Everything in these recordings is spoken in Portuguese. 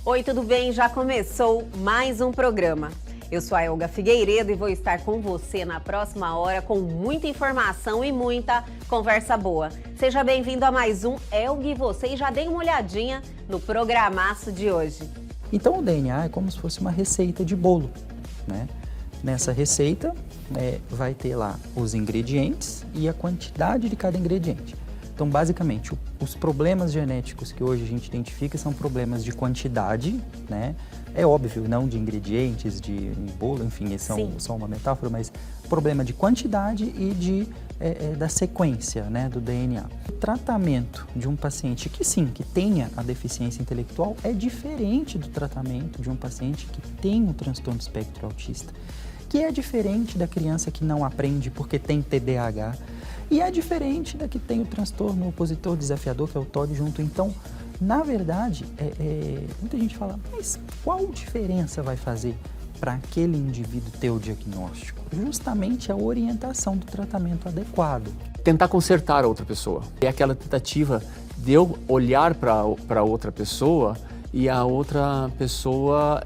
Oi, tudo bem? Já começou mais um programa. Eu sou a Elga Figueiredo e vou estar com você na próxima hora com muita informação e muita conversa boa. Seja bem-vindo a mais um Elga e você e já dê uma olhadinha no programaço de hoje. Então o DNA é como se fosse uma receita de bolo, né? Nessa receita vai ter lá os ingredientes e a quantidade de cada ingrediente. Então, basicamente, os problemas genéticos que hoje a gente identifica são problemas de quantidade, né? É óbvio, não de ingredientes, de bolo, enfim, eles são uma metáfora, mas problema de quantidade e da sequência, né, do DNA. O tratamento de um paciente que tenha a deficiência intelectual é diferente do tratamento de um paciente que tem um transtorno do espectro autista, que é diferente da criança que não aprende porque tem TDAH, e é diferente da que tem o transtorno opositor desafiador, que é o TOD junto. Então, na verdade, muita gente fala, mas qual diferença vai fazer para aquele indivíduo ter o diagnóstico? Justamente a orientação do tratamento adequado. Tentar consertar a outra pessoa. É aquela tentativa de eu olhar para outra pessoa e a outra pessoa,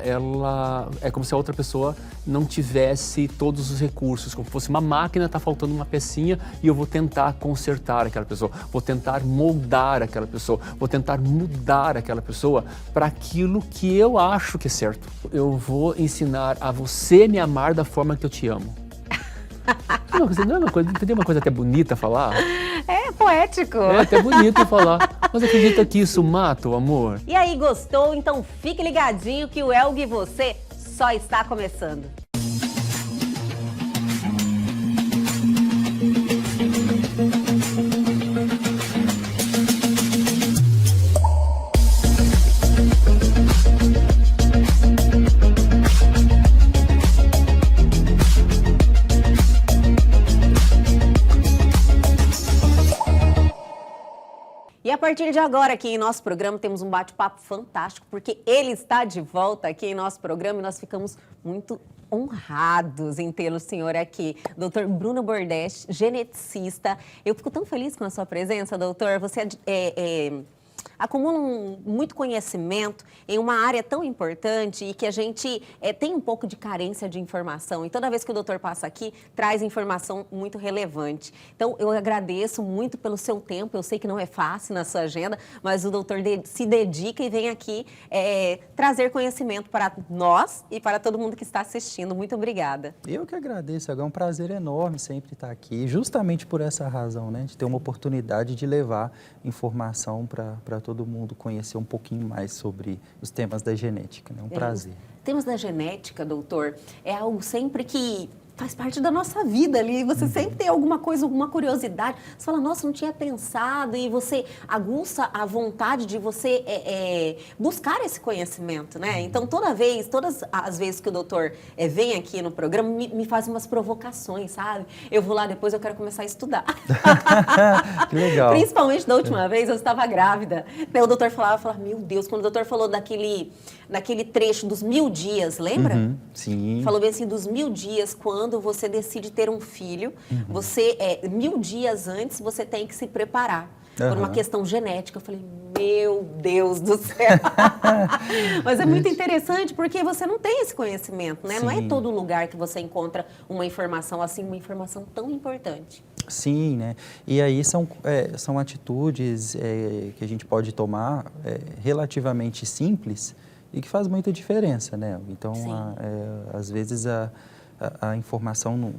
é como se a outra pessoa não tivesse todos os recursos, como se fosse uma máquina, está faltando uma pecinha e eu vou tentar consertar aquela pessoa, vou tentar moldar aquela pessoa, vou tentar mudar aquela pessoa para aquilo que eu acho que é certo. Eu vou ensinar a você me amar da forma que eu te amo. Não é uma coisa, tem uma coisa até bonita a falar? É poético. É até bonito falar. Mas acredita que isso mata o amor? E aí, gostou? Então fique ligadinho que o Elga e você só está começando. E a partir de agora, aqui em nosso programa, temos um bate-papo fantástico, porque ele está de volta aqui em nosso programa e nós ficamos muito honrados em tê-lo, senhor, aqui. Doutor Bruno Bordeste, geneticista. Eu fico tão feliz com a sua presença, doutor. Você acumula muito conhecimento em uma área tão importante e que a gente tem um pouco de carência de informação. E toda vez que o doutor passa aqui, traz informação muito relevante. Então, eu agradeço muito pelo seu tempo. Eu sei que não é fácil na sua agenda, mas o doutor se dedica e vem aqui trazer conhecimento para nós e para todo mundo que está assistindo. Muito obrigada. Eu que agradeço, é um prazer enorme sempre estar aqui, justamente por essa razão, né, de ter uma oportunidade de levar informação para todo mundo conhecer um pouquinho mais sobre os temas da genética, né? Um prazer. Temas da genética, doutor, é algo sempre que faz parte da nossa vida ali, você sempre tem alguma coisa, alguma curiosidade, você fala, nossa, não tinha pensado, e você aguça a vontade de você buscar esse conhecimento, né? Então, todas as vezes que o doutor vem aqui no programa, me faz umas provocações, sabe? Eu vou lá depois, eu quero começar a estudar. Que legal. Principalmente da última vez, eu estava grávida. Daí o doutor falava, meu Deus, quando o doutor falou daquele trecho dos 1000 dias, lembra? Sim. Falou bem assim, dos 1000 dias, quando você decide ter um filho, você, 1000 dias antes, você tem que se preparar. Por uma questão genética. Eu falei, meu Deus do céu. Mas é muito interessante porque você não tem esse conhecimento, né? Sim. Não é todo lugar que você encontra uma informação assim, uma informação tão importante. Sim, né? E aí são atitudes que a gente pode tomar relativamente simples e que faz muita diferença, né? Então, às vezes a informação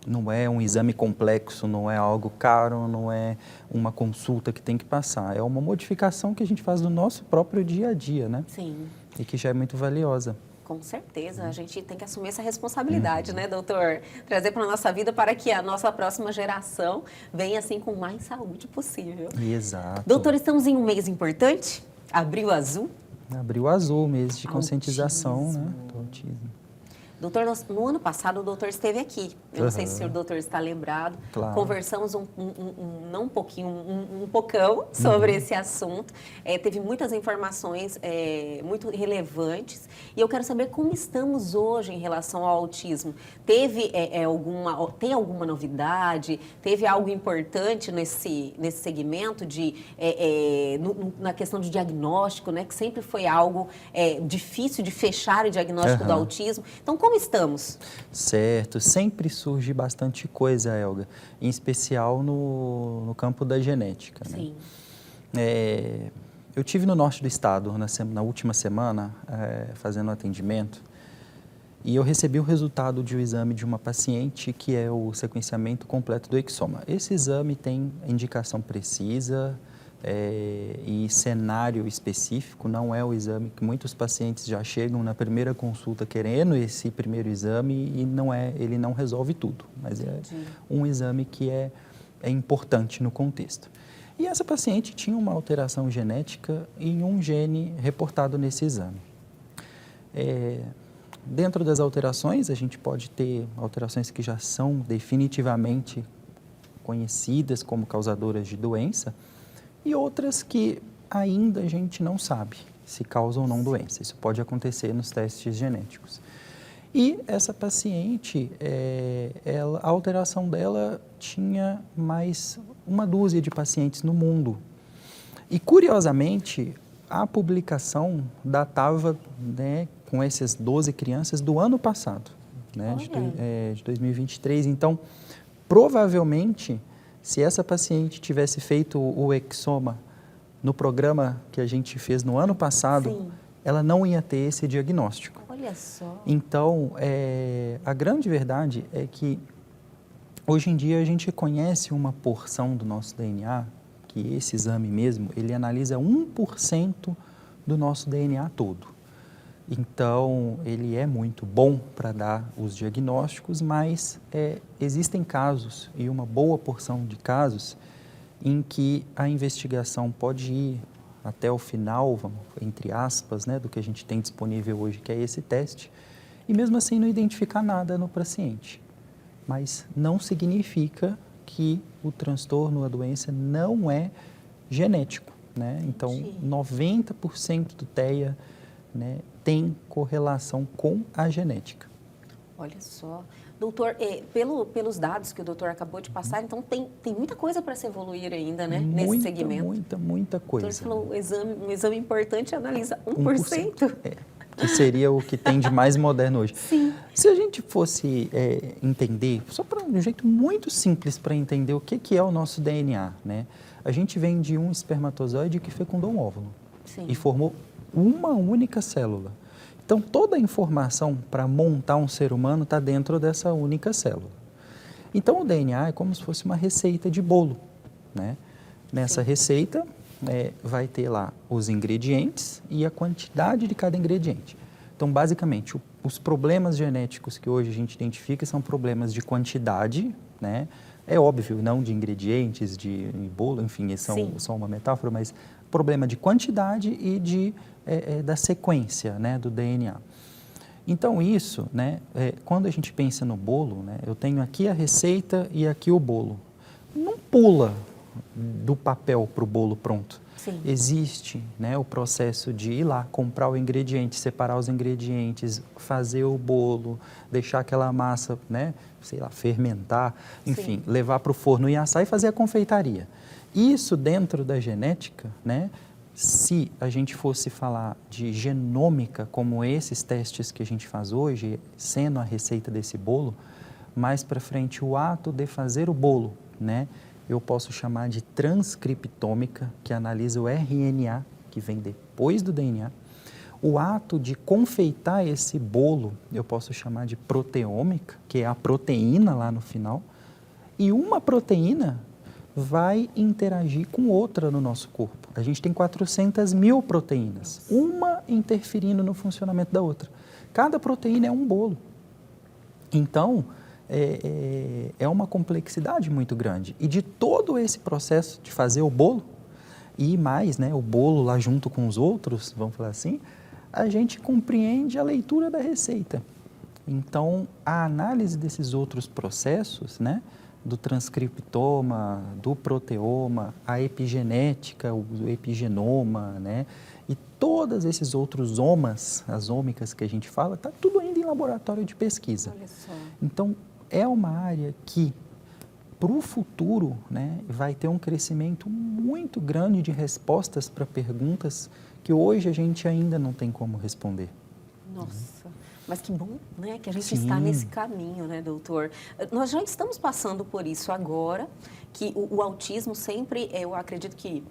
não é um exame complexo, não é algo caro, não é uma consulta que tem que passar. É uma modificação que a gente faz no nosso próprio dia a dia, né? Sim. E que já é muito valiosa. Com certeza, a gente tem que assumir essa responsabilidade, né, doutor? Trazer para a nossa vida para que a nossa próxima geração venha assim com mais saúde possível. Exato. Doutor, estamos em um mês importante, Abril Azul. Abril Azul, mês de conscientização, né, do autismo. Doutor, no ano passado o doutor esteve aqui. Eu não sei se o doutor está lembrado. Claro. Conversamos não um pouquinho, um pocão sobre esse assunto. Teve muitas informações muito relevantes E eu quero saber como estamos hoje em relação ao autismo. Tem alguma novidade? Teve algo importante nesse segmento na questão de diagnóstico, né? Que sempre foi algo difícil de fechar o diagnóstico do autismo. Então, como estamos? Certo, sempre surge bastante coisa, Elga, em especial no campo da genética. Sim. Né? Eu tive no norte do estado na última semana fazendo atendimento e eu recebi o resultado de um exame de uma paciente que é o sequenciamento completo do exoma. Esse exame tem indicação precisa e cenário específico, não é o exame que muitos pacientes já chegam na primeira consulta querendo esse primeiro exame e ele não resolve tudo, mas é um exame que é importante no contexto. E essa paciente tinha uma alteração genética em um gene reportado nesse exame. Dentro das alterações, a gente pode ter alterações que já são definitivamente conhecidas como causadoras de doença e outras que ainda a gente não sabe se causam ou não doença. Isso pode acontecer nos testes genéticos. E essa paciente, a alteração dela tinha mais uma dúzia de pacientes no mundo. E, curiosamente, a publicação datava, né, com essas 12 crianças do ano passado, né, de 2023. Então, provavelmente, se essa paciente tivesse feito o exoma no programa que a gente fez no ano passado, sim, ela não ia ter esse diagnóstico. Olha só. Então, a grande verdade é que hoje em dia a gente conhece uma porção do nosso DNA, que esse exame mesmo, ele analisa 1% do nosso DNA todo. Então, ele é muito bom para dar os diagnósticos, mas existem casos, e uma boa porção de casos, em que a investigação pode ir até o final, entre aspas, né, do que a gente tem disponível hoje, que é esse teste, e mesmo assim não identificar nada no paciente. Mas não significa que o transtorno, a doença, não é genético, né? Então, 90% do TEA, né, tem correlação com a genética. Olha só. Doutor, pelos dados que o doutor acabou de passar, então tem muita coisa para se evoluir ainda, né, nesse segmento. Muita coisa. O doutor falou, um exame importante analisa 1%. Que seria o que tem de mais moderno hoje. Sim. Se a gente fosse entender, só para um jeito muito simples para entender o que é o nosso DNA, né? A gente vem de um espermatozoide que fecundou um óvulo. Sim. E formou uma única célula. Então, toda a informação para montar um ser humano está dentro dessa única célula. Então, o DNA é como se fosse uma receita de bolo, né? Nessa receita, vai ter lá os ingredientes e a quantidade de cada ingrediente. Então, basicamente, os problemas genéticos que hoje a gente identifica são problemas de quantidade, né? É óbvio, não de ingredientes, de bolo, enfim, são uma metáfora, mas problema de quantidade e da sequência, né, do DNA. Então, isso, né, quando a gente pensa no bolo, né, eu tenho aqui a receita e aqui o bolo. Não pula do papel para o bolo pronto. Sim. Existe, né, o processo de ir lá, comprar o ingrediente, separar os ingredientes, fazer o bolo, deixar aquela massa, né, sei lá, fermentar, enfim, sim, levar para o forno e assar e fazer a confeitaria. Isso dentro da genética, né, se a gente fosse falar de genômica, como esses testes que a gente faz hoje, sendo a receita desse bolo, mais para frente o ato de fazer o bolo, né, eu posso chamar de transcriptômica, que analisa o RNA, que vem depois do DNA. O ato de confeitar esse bolo, eu posso chamar de proteômica, que é a proteína lá no final. E uma proteína vai interagir com outra no nosso corpo. A gente tem 400 mil proteínas, uma interferindo no funcionamento da outra. Cada proteína é um bolo. Então, é uma complexidade muito grande. E de todo esse processo de fazer o bolo, e mais, né, o bolo lá junto com os outros, vamos falar assim, a gente compreende a leitura da receita. Então, a análise desses outros processos, né, do transcriptoma, do proteoma, a epigenética, o epigenoma, né, e todos esses outros omas, as ômicas que a gente fala, está tudo ainda em laboratório de pesquisa. Olha só. Então, é uma área que, para o futuro, né, vai ter um crescimento muito grande de respostas para perguntas que hoje a gente ainda não tem como responder. Nossa, mas que bom, né, que a gente Sim. está nesse caminho, né, doutor? Nós já estamos passando por isso agora, que o autismo sempre, eu acredito que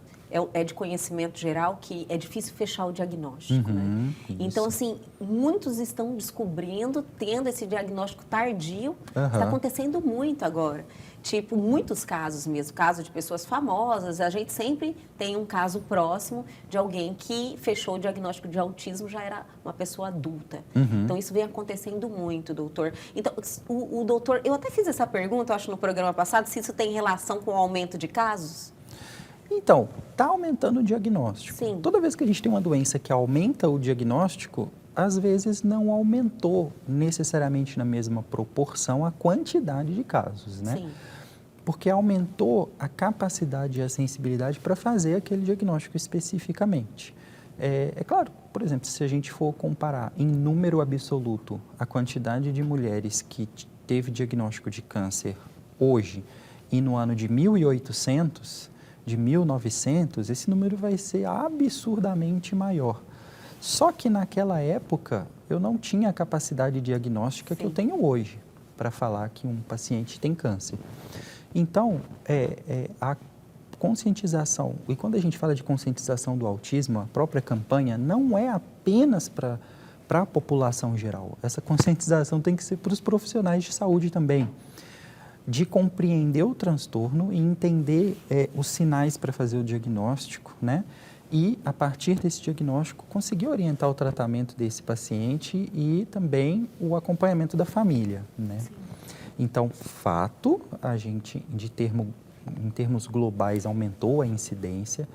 é de conhecimento geral que é difícil fechar o diagnóstico, né? Então, assim, muitos estão descobrindo, tendo esse diagnóstico tardio, está acontecendo muito agora. Tipo, muitos casos mesmo, casos de pessoas famosas, a gente sempre tem um caso próximo de alguém que fechou o diagnóstico de autismo, já era uma pessoa adulta. Então, isso vem acontecendo muito, doutor. Então, o doutor, eu até fiz essa pergunta, eu acho, no programa passado, se isso tem relação com o aumento de casos? Então, está aumentando o diagnóstico. Sim. Toda vez que a gente tem uma doença que aumenta o diagnóstico, às vezes não aumentou necessariamente na mesma proporção a quantidade de casos, né? Sim. Porque aumentou a capacidade e a sensibilidade para fazer aquele diagnóstico especificamente. É claro, por exemplo, se a gente for comparar em número absoluto a quantidade de mulheres que teve diagnóstico de câncer hoje e no ano de 1800, de 1900, esse número vai ser absurdamente maior. Só que naquela época eu não tinha a capacidade diagnóstica que eu tenho hoje para falar que um paciente tem câncer. Então, a conscientização, e quando a gente fala de conscientização do autismo, a própria campanha não é apenas para a população geral. Essa conscientização tem que ser para os profissionais de saúde também, de compreender o transtorno e entender os sinais para fazer o diagnóstico, né? E, a partir desse diagnóstico, conseguir orientar o tratamento desse paciente e também o acompanhamento da família, né? Sim. Então, fato, a gente, em termos globais, aumentou a incidência.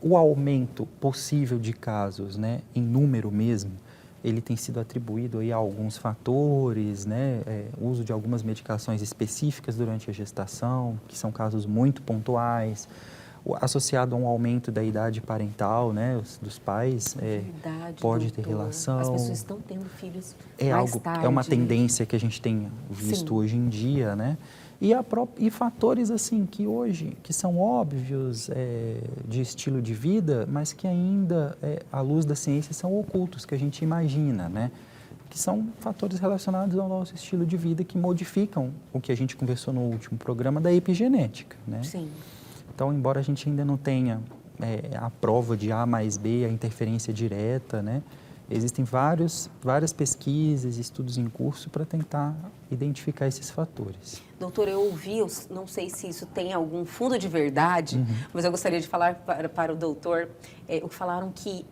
O aumento possível de casos, né, em número mesmo, ele tem sido atribuído aí a alguns fatores, né, uso de algumas medicações específicas durante a gestação, que são casos muito pontuais, associado a um aumento da idade parental, né, dos pais, Verdade, pode ter doutor. relação. As pessoas estão tendo filhos É mais algo, tarde. é uma tendência que a gente tem visto hoje em dia, né? E fatores assim que hoje, que são óbvios de estilo de vida, mas que ainda, à luz da ciência, são ocultos, que a gente imagina, né? Que são fatores relacionados ao nosso estilo de vida que modificam o que a gente conversou no último programa da epigenética, né? Sim. Então, embora a gente ainda não tenha a prova de A mais B, a interferência direta, né? Existem várias pesquisas e estudos em curso para tentar identificar esses fatores. Doutor, eu ouvi, eu não sei se isso tem algum fundo de verdade, mas eu gostaria de falar para o doutor, falaram que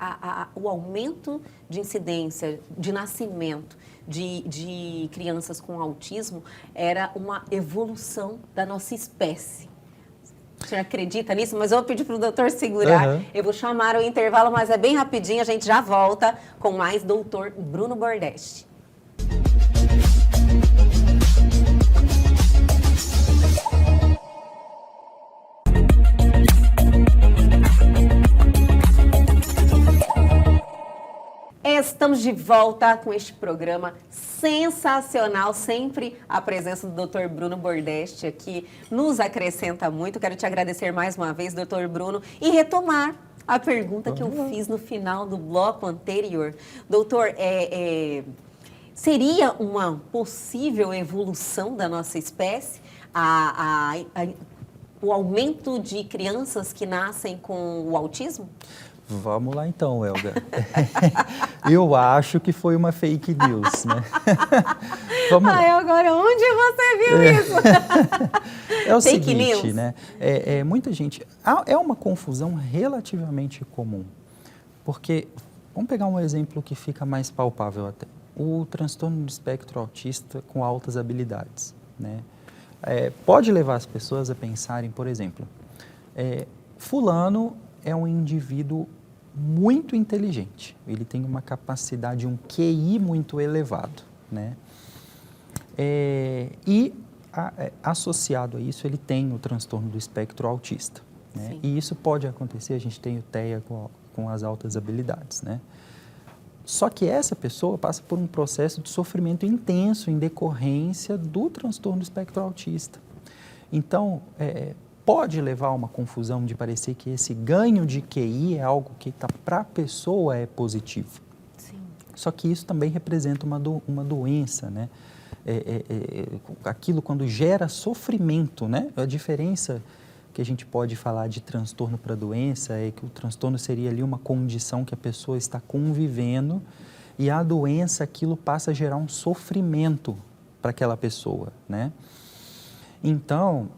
o aumento de incidência, de nascimento de crianças com autismo era uma evolução da nossa espécie. O senhor acredita nisso? Mas eu vou pedir para o doutor segurar. Eu vou chamar o intervalo, mas é bem rapidinho. A gente já volta com mais doutor Bruno Bordeste. Estamos de volta com este programa sensacional, sempre a presença do Dr. Bruno Bordeste aqui nos acrescenta muito. Quero te agradecer mais uma vez, Dr. Bruno, e retomar a pergunta que eu fiz no final do bloco anterior. Doutor, seria uma possível evolução da nossa espécie o aumento de crianças que nascem com o autismo? Vamos lá então, Helga. Eu acho que foi uma fake news, né? Vamos lá. Agora, onde você viu isso? É o Fake seguinte, news. né? Muita gente... É uma confusão relativamente comum, porque, vamos pegar um exemplo que fica mais palpável até. O transtorno do espectro autista com altas habilidades, né? Pode levar as pessoas a pensarem, por exemplo, fulano é um indivíduo muito inteligente, ele tem uma capacidade, um QI muito elevado, né? Associado a isso, ele tem o transtorno do espectro autista, né? E isso pode acontecer, a gente tem o TEA com com as altas habilidades, né? Só que essa pessoa passa por um processo de sofrimento intenso em decorrência do transtorno do espectro autista. Então, pode levar a uma confusão de parecer que esse ganho de QI é algo que para a pessoa é positivo. Sim. Só que isso também representa uma doença, né? Aquilo quando gera sofrimento, né? A diferença que a gente pode falar de transtorno para doença é que o transtorno seria ali uma condição que a pessoa está convivendo e a doença, aquilo passa a gerar um sofrimento para aquela pessoa, né? Então,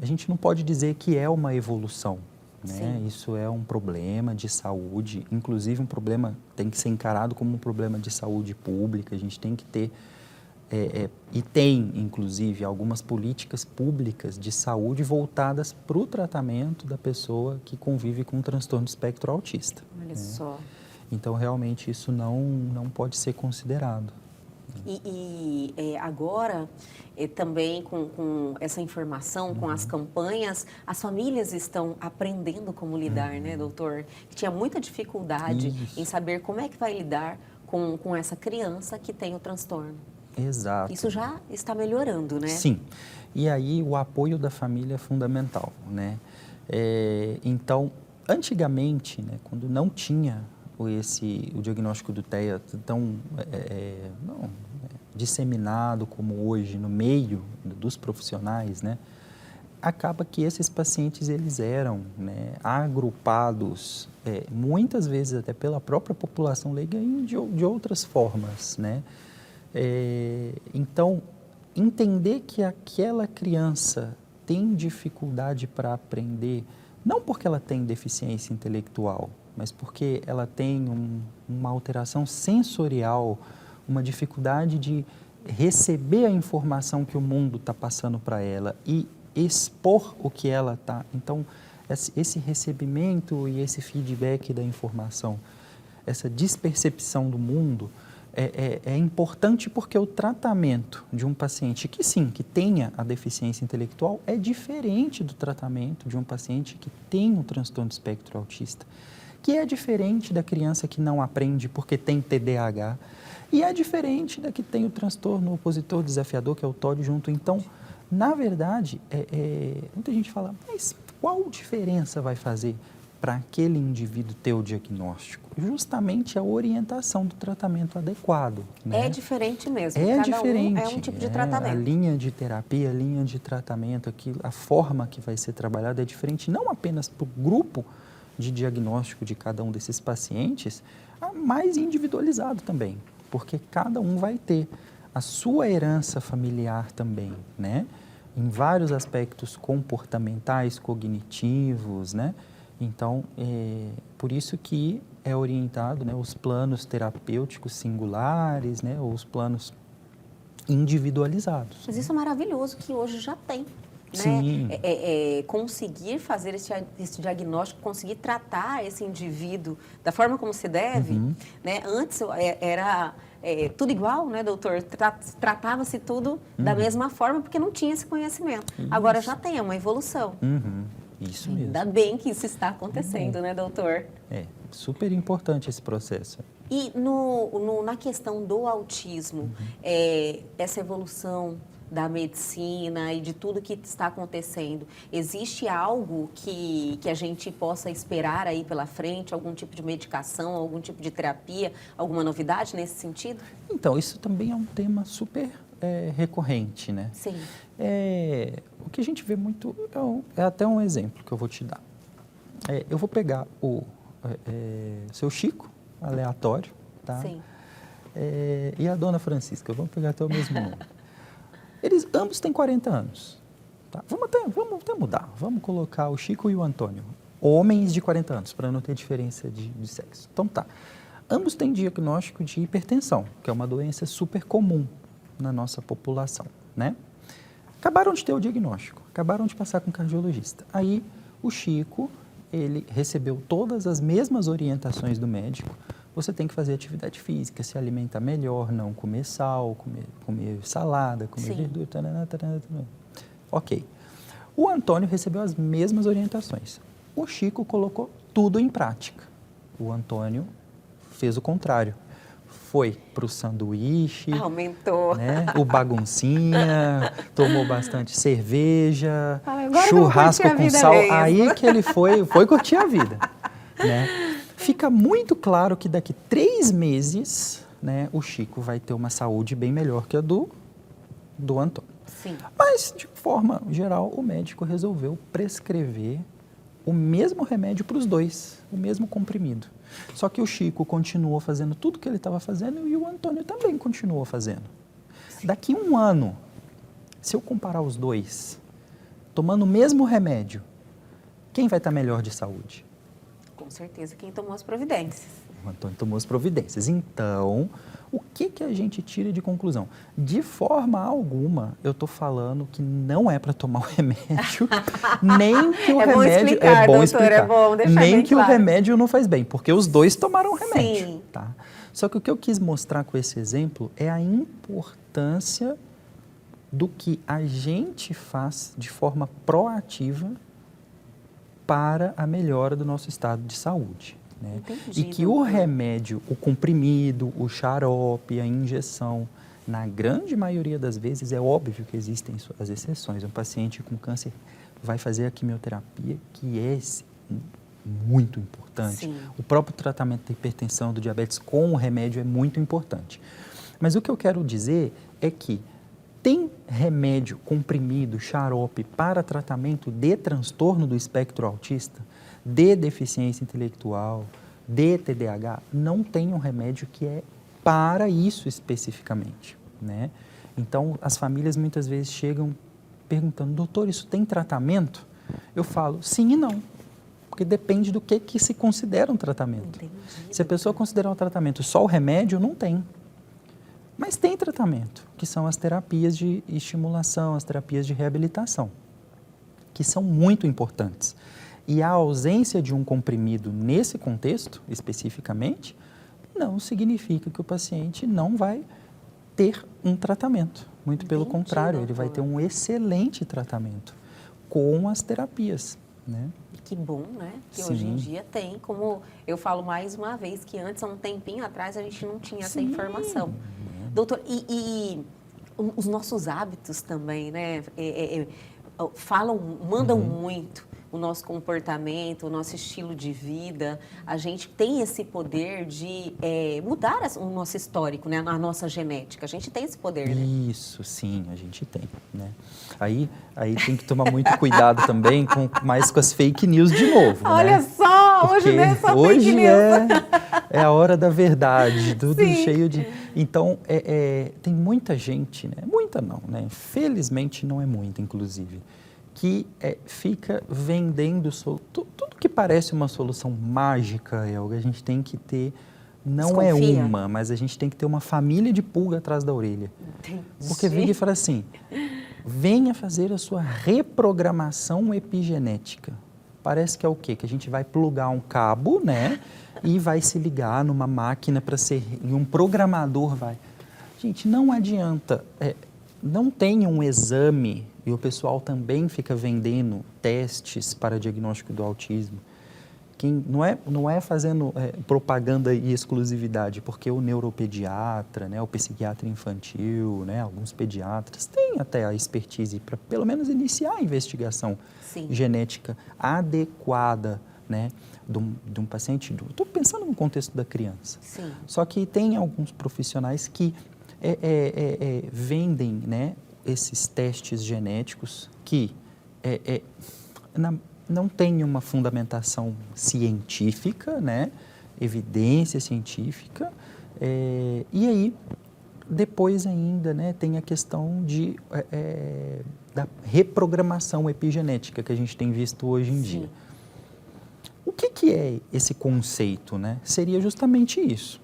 a gente não pode dizer que é uma evolução, né? Sim. Isso é um problema de saúde, inclusive um problema, tem que ser encarado como um problema de saúde pública, a gente tem que ter, e tem, inclusive, algumas políticas públicas de saúde voltadas para o tratamento da pessoa que convive com um transtorno do espectro autista. Olha só. Então, realmente, isso não pode ser considerado. Agora, também com essa informação, com as campanhas, as famílias estão aprendendo como lidar, né, doutor? Que tinha muita dificuldade em saber como é que vai lidar com essa criança que tem o transtorno. Exato. Isso já está melhorando, né? Sim. E aí o apoio da família é fundamental, né? Então, antigamente, né, quando não tinha o diagnóstico do TEA tão disseminado como hoje no meio dos profissionais, né, acaba que esses pacientes eles eram, né, agrupados muitas vezes até pela própria população leiga de outras formas, né? Então, entender que aquela criança tem dificuldade para aprender, não porque ela tem deficiência intelectual, mas porque ela tem uma alteração sensorial, uma dificuldade de receber a informação que o mundo está passando para ela e expor o que ela está. Então, esse recebimento e esse feedback da informação, essa despercepção do mundo, é importante porque o tratamento de um paciente que sim, que tenha a deficiência intelectual é diferente do tratamento de um paciente que tem um transtorno do espectro autista, que é diferente da criança que não aprende porque tem TDAH e é diferente da que tem o transtorno opositor desafiador, que é o TOD junto. Então, na verdade, muita gente fala, mas qual diferença vai fazer para aquele indivíduo ter o diagnóstico? Justamente a orientação do tratamento adequado, né? É diferente mesmo. É Cada diferente. um é um tipo de tratamento. A linha de terapia, a linha de tratamento, a forma que vai ser trabalhada é diferente, não apenas para o grupo de diagnóstico de cada um desses pacientes, mas individualizado também, porque cada um vai ter a sua herança familiar também, né? Em vários aspectos comportamentais, cognitivos, né? Então, por isso que é orientado, né, os planos terapêuticos singulares, né, ou os planos individualizados. Mas isso é maravilhoso que hoje já tem, né? Sim. Conseguir fazer esse diagnóstico, conseguir tratar esse indivíduo da forma como se deve, né? Antes era tudo igual, né, doutor? Tratava-se tudo da mesma forma porque não tinha esse conhecimento. Isso. Agora já tem, é uma evolução. Isso mesmo. Ainda bem que isso está acontecendo, né, doutor? É super importante esse processo. E na questão do autismo, essa evolução da medicina e de tudo que está acontecendo, existe algo que a gente possa esperar aí pela frente? Algum tipo de medicação, algum tipo de terapia, alguma novidade nesse sentido? Então, isso também é um tema super recorrente, né? Sim. O que a gente vê muito, é até um exemplo que eu vou te dar. Eu vou pegar o seu Chico, aleatório, tá? Sim. E a dona Francisca, vamos pegar até o mesmo nome. Eles ambos têm 40 anos. Tá? Vamos até mudar, vamos colocar o Chico e o Antônio, homens de 40 anos, para não ter diferença de sexo. Então tá, ambos têm diagnóstico de hipertensão, que é uma doença super comum na nossa população, né? Acabaram de ter o diagnóstico, acabaram de passar com o cardiologista. Aí o Chico, ele recebeu todas as mesmas orientações do médico. Você tem que fazer atividade física, se alimentar melhor, não comer sal, comer salada, comer verdura, tarana. Ok. O Antônio recebeu as mesmas orientações. O Chico colocou tudo em prática. O Antônio fez o contrário. Foi para o sanduíche, Aumentou. né, o baguncinha, tomou bastante cerveja, Agora churrasco eu vou curtir a com vida sal. mesmo. Aí que ele foi curtir a vida. Né? Fica muito claro que daqui 3 meses, né, o Chico vai ter uma saúde bem melhor que a do Antônio. Sim. Mas, de forma geral, o médico resolveu prescrever o mesmo remédio para os dois, o mesmo comprimido. Só que o Chico continuou fazendo tudo que ele estava fazendo e o Antônio também continuou fazendo. Daqui 1 ano, se eu comparar os dois, tomando o mesmo remédio, quem vai estar melhor de saúde? Com certeza quem tomou as providências. O Antônio tomou as providências. Então, o que a gente tira de conclusão? De forma alguma, eu estou falando que não é para tomar o remédio, nem que o É bom remédio... explicar, é bom doutor, explicar. é bom deixar nem bem que claro. o remédio não faz bem, porque os dois tomaram o remédio. Sim. Tá? Só que o que eu quis mostrar com esse exemplo é a importância do que a gente faz de forma proativa para a melhora do nosso estado de saúde. Né? Entendi, E que o doutor. remédio, o comprimido, o xarope, a injeção, na grande maioria das vezes, é óbvio que existem as exceções. Um paciente com câncer vai fazer a quimioterapia, que é muito importante. Sim. O próprio tratamento da hipertensão, do diabetes com o remédio é muito importante. Mas o que eu quero dizer é que tem remédio comprimido, xarope, para tratamento de transtorno do espectro autista, de deficiência intelectual, de TDAH, não tem um remédio que é para isso especificamente, né? Então, as famílias muitas vezes chegam perguntando, doutor, isso tem tratamento? Eu falo, sim e não, porque depende do que se considera um tratamento. Entendi, Se a pessoa considerar um tratamento só o remédio, não tem. Mas tem tratamento, que são as terapias de estimulação, as terapias de reabilitação, que são muito importantes. E a ausência de um comprimido nesse contexto, especificamente, não significa que o paciente não vai ter um tratamento. Muito pelo Entendi, contrário, ele vai doutor. ter um excelente tratamento com as terapias, né? E que bom, né? Que Sim. hoje em dia tem, como eu falo mais uma vez, que antes, há um tempinho atrás, a gente não tinha essa Sim. informação. Doutor, e os nossos hábitos também, né? Mandam muito o nosso comportamento, o nosso estilo de vida. A gente tem esse poder de mudar o nosso histórico, né? A nossa genética. A gente tem esse poder, né? Isso, sim, a gente tem, né? Aí tem que tomar muito cuidado também mais com as fake news de novo, Olha né? só, Porque hoje não é só fake hoje news. é a hora da verdade, tudo Sim. cheio de... Então, tem muita gente, né? Muita não, né? Felizmente não é muita, inclusive, que fica vendendo tudo que parece uma solução mágica, Elga, a gente tem que ter, não é Desconfia. uma, mas a gente tem que ter uma família de pulga atrás da orelha. Entendi. Porque vira e fala assim, venha fazer a sua reprogramação epigenética. Parece que é o quê? Que a gente vai plugar um cabo, né? E vai se ligar numa máquina para ser... E um programador vai... Gente, não adianta. Não tem um exame, e o pessoal também fica vendendo testes para diagnóstico do autismo. Não é fazendo propaganda e exclusividade, porque o neuropediatra, né, o psiquiatra infantil, né, alguns pediatras têm até a expertise para pelo menos iniciar a investigação Sim. genética adequada, né, de um paciente. Estou pensando no contexto da criança. Sim. Só que tem alguns profissionais que vendem, né, esses testes genéticos que não tem uma fundamentação científica, né, evidência científica, e aí depois ainda, né, tem a questão da reprogramação epigenética que a gente tem visto hoje em dia. O que é esse conceito, né? Seria justamente isso.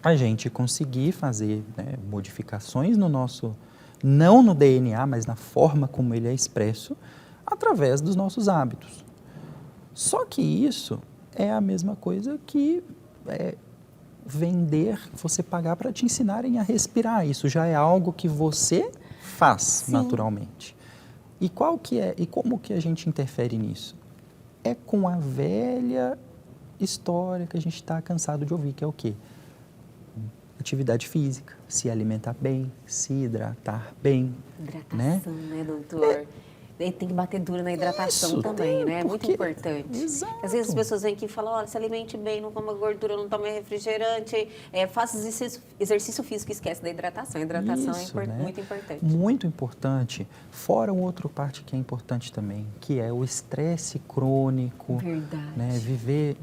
A gente conseguir fazer, né, modificações no nosso, não no DNA, mas na forma como ele é expresso, através dos nossos hábitos. Só que isso é a mesma coisa que vender, você pagar para te ensinarem a respirar. Isso já é algo que você faz naturalmente. E como que a gente interfere nisso? é com a velha história que a gente está cansado de ouvir, que é o quê? Atividade física, se alimentar bem, se hidratar bem. Hidratação, né, doutor? Tem que bater duro na hidratação Isso, também, né? É muito porque- importante. Exato. Às vezes as pessoas vêm aqui e falam, olha, se alimente bem, não coma gordura, não tome refrigerante, faça exercício físico e esquece da hidratação. A hidratação Isso, é né? muito importante. Muito importante. Fora outra parte que é importante também, que é o estresse crônico. Verdade. Né? Viver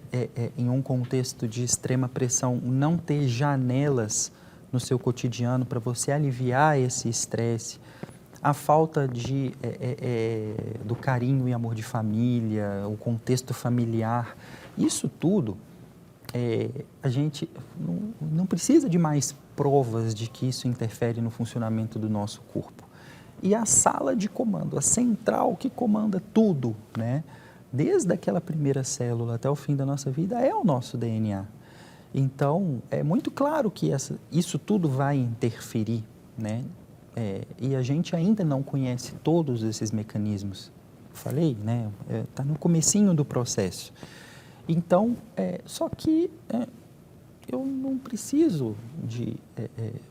em um contexto de extrema pressão, não ter janelas no seu cotidiano para você aliviar esse estresse. A falta do carinho e amor de família, o contexto familiar, isso tudo, a gente não precisa de mais provas de que isso interfere no funcionamento do nosso corpo. E a sala de comando, a central que comanda tudo, né? Desde aquela primeira célula até o fim da nossa vida, é o nosso DNA. Então, é muito claro que isso tudo vai interferir, né? E a gente ainda não conhece todos esses mecanismos. Falei, né? Está no comecinho do processo. Então, só que eu não preciso de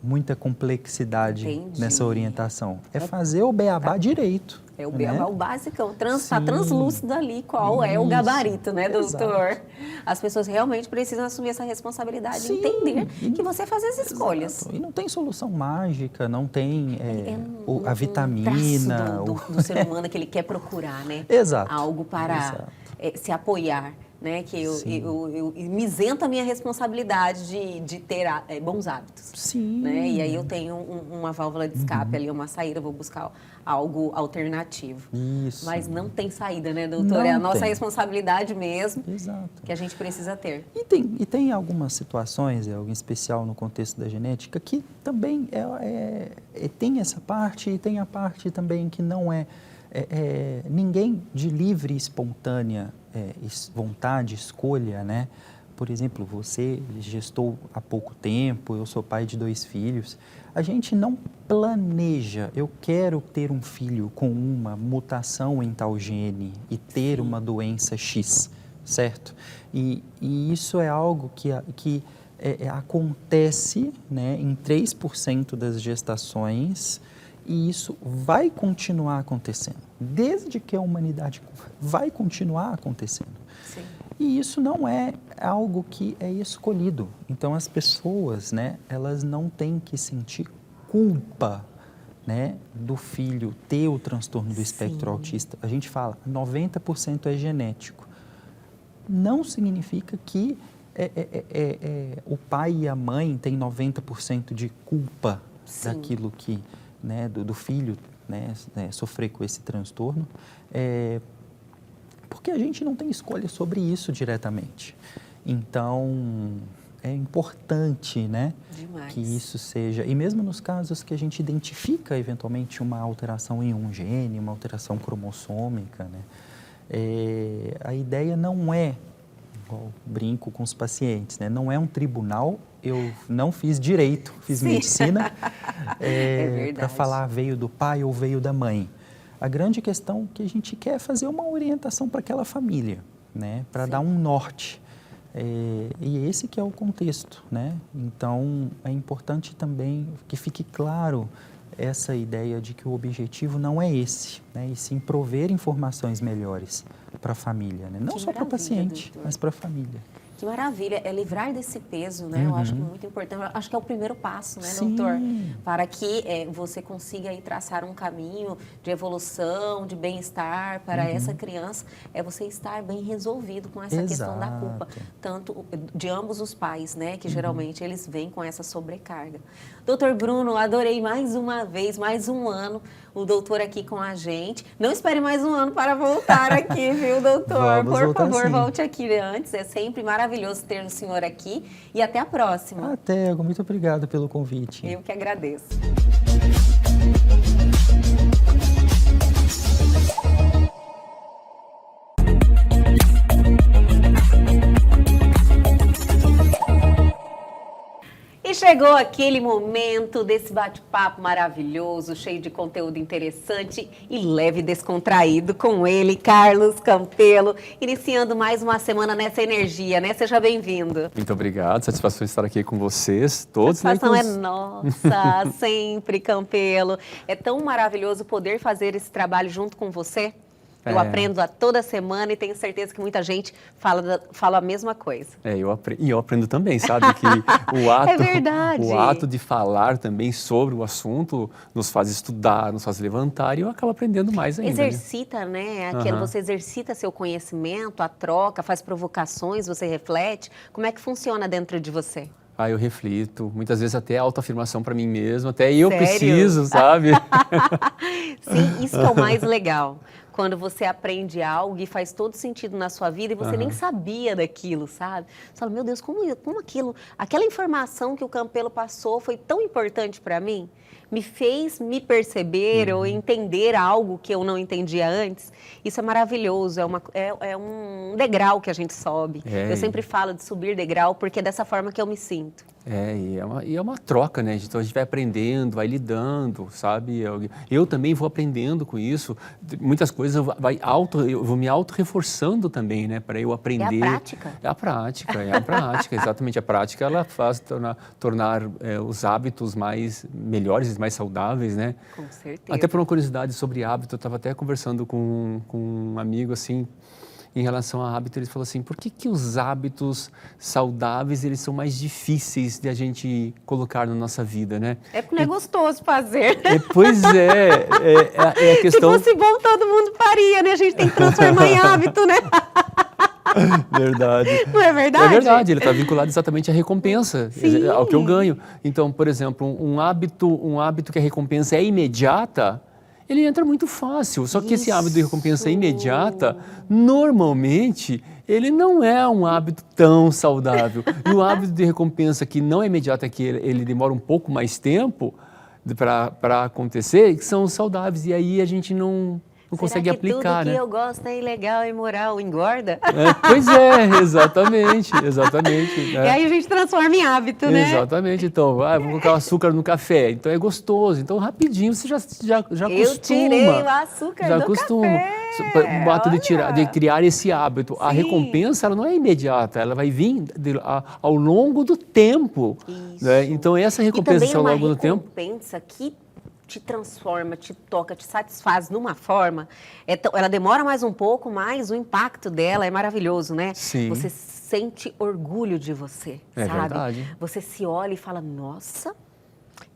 muita complexidade Entendi. nessa orientação. É fazer o beabá direito. É o né? beabá, o basicão, está Sim. translúcido ali qual é o Isso. gabarito, né, doutor? Exato. As pessoas realmente precisam assumir essa responsabilidade Sim. e entender que você faz as escolhas. Exato. E não tem solução mágica, não tem a Um vitamina. traço do ser humano que ele quer procurar, né? Exato. Algo para Exato. Se apoiar, né? Que Sim. eu me isento a minha responsabilidade de ter bons hábitos. Sim. Né? E aí eu tenho uma válvula de escape ali, uma saída, vou buscar algo alternativo. Isso. Mas não tem saída, né, doutor? Não É a nossa tem. responsabilidade mesmo Exato. que a gente precisa ter. E tem algumas situações, algo especial no contexto da genética, que também tem essa parte e tem a parte também que não ninguém de livre e espontânea vontade, escolha, né? Por exemplo, você gestou há pouco tempo, eu sou pai de 2 filhos. A gente não planeja, eu quero ter um filho com uma mutação em tal gene e ter uma doença X, certo? E isso é algo que acontece, né, em 3% das gestações e isso vai continuar acontecendo. Desde que a humanidade vai continuar acontecendo. Sim. E isso não é algo que é escolhido. Então, as pessoas, né, elas não têm que sentir culpa, né, do filho ter o transtorno do espectro autista. A gente fala 90% é genético. Não significa que o pai e a mãe têm 90% de culpa daquilo que, né, do filho, né, sofrer com esse transtorno. Porque a gente não tem escolha sobre isso diretamente. Então, é importante, né, Demais. que isso seja... E mesmo nos casos que a gente identifica, eventualmente, uma alteração em um gene, uma alteração cromossômica, né, a ideia não é, igual brinco com os pacientes, né, não é um tribunal. Eu não fiz direito, fiz medicina, para falar veio do pai ou veio da mãe. A grande questão que a gente quer é fazer uma orientação para aquela família, né? Para dar um norte. E esse que é o contexto, né? Então, é importante também que fique claro essa ideia de que o objetivo não é esse, né? E sim prover informações melhores para a família, né? Não só para o paciente, doutor. mas para a família. Que maravilha, é livrar desse peso, né? Eu acho que é muito importante, eu acho que é o primeiro passo, né, Sim. doutor? Para que você consiga aí traçar um caminho de evolução, de bem-estar para essa criança, você estar bem resolvido com essa questão da culpa, tanto de ambos os pais, né? Que geralmente eles vêm com essa sobrecarga. Doutor Bruno, adorei mais uma vez, mais um ano, o doutor aqui com a gente. Não espere mais um ano para voltar aqui, viu, doutor? Vamos Por favor, sim. volte aqui antes. É sempre maravilhoso ter o senhor aqui. E até a próxima. Até, muito obrigado pelo convite. Eu que agradeço. E chegou aquele momento desse bate-papo maravilhoso, cheio de conteúdo interessante e leve e descontraído com ele, Carlos Campelo, iniciando mais uma semana nessa energia, né? Seja bem-vindo. Muito obrigado, satisfação de estar aqui com vocês, todos. A satisfação é nossa, sempre, Campelo. É tão maravilhoso poder fazer esse trabalho junto com você. Eu aprendo a toda semana e tenho certeza que muita gente fala a mesma coisa. E eu aprendo também, sabe? Que é verdade. O ato de falar também sobre o assunto nos faz estudar, nos faz levantar e eu acabo aprendendo mais ainda. Exercita, né? Você exercita seu conhecimento, a troca, faz provocações, você reflete. Como é que funciona dentro de você? Eu reflito, muitas vezes até autoafirmação para mim mesmo, até eu Sério? preciso, sabe? Sim, isso que é o mais legal. Quando você aprende algo e faz todo sentido na sua vida e você nem sabia daquilo, sabe? Você fala, meu Deus, como aquilo, aquela informação que o Campelo passou foi tão importante para mim? Me fez me perceber ou entender algo que eu não entendia antes. Isso é maravilhoso, é um degrau que a gente sobe. Eu sempre falo de subir degrau porque é dessa forma que eu me sinto. E é uma troca, né? Então a gente vai aprendendo, vai lidando, sabe? Eu também vou aprendendo com isso. Muitas coisas eu vou me auto-reforçando também, né? Para eu aprender. É a prática. É a prática, exatamente. A prática, ela faz tornar os hábitos melhores, mais saudáveis, né? Com certeza. Até por uma curiosidade sobre hábito, eu estava até conversando com um amigo, assim, em relação a hábito, ele falou assim, por que os hábitos saudáveis, eles são mais difíceis de a gente colocar na nossa vida, né? É porque não é gostoso fazer. Pois é a questão... Se fosse bom, todo mundo faria, né? A gente tem que transformar em hábito, né? Verdade. Não é verdade? É verdade, ele está vinculado exatamente à recompensa, ao que eu ganho. Então, por exemplo, um hábito que a recompensa é imediata, ele entra muito fácil, só que esse hábito de recompensa imediata, normalmente, ele não é um hábito tão saudável. E o hábito de recompensa que não é imediata, que ele demora um pouco mais tempo para acontecer, que são os saudáveis. E aí a gente não consegue aplicar, tudo né? que eu gosto é ilegal, imoral, engorda? Pois é, exatamente. E aí a gente transforma em hábito, né? Exatamente. Então, vou colocar o açúcar no café. Então é gostoso. Então rapidinho você já costuma. Eu tirei o açúcar do café. O ato de criar esse hábito. Sim. A recompensa, ela não é imediata. Ela vai vir ao longo do tempo. Isso. Né? Então essa recompensa ao longo do tempo... E também uma recompensa que te transforma, te toca, te satisfaz numa forma, ela demora mais um pouco, mas o impacto dela é maravilhoso, né? Sim. Você sente orgulho de você, sabe? Verdade. Você se olha e fala, nossa,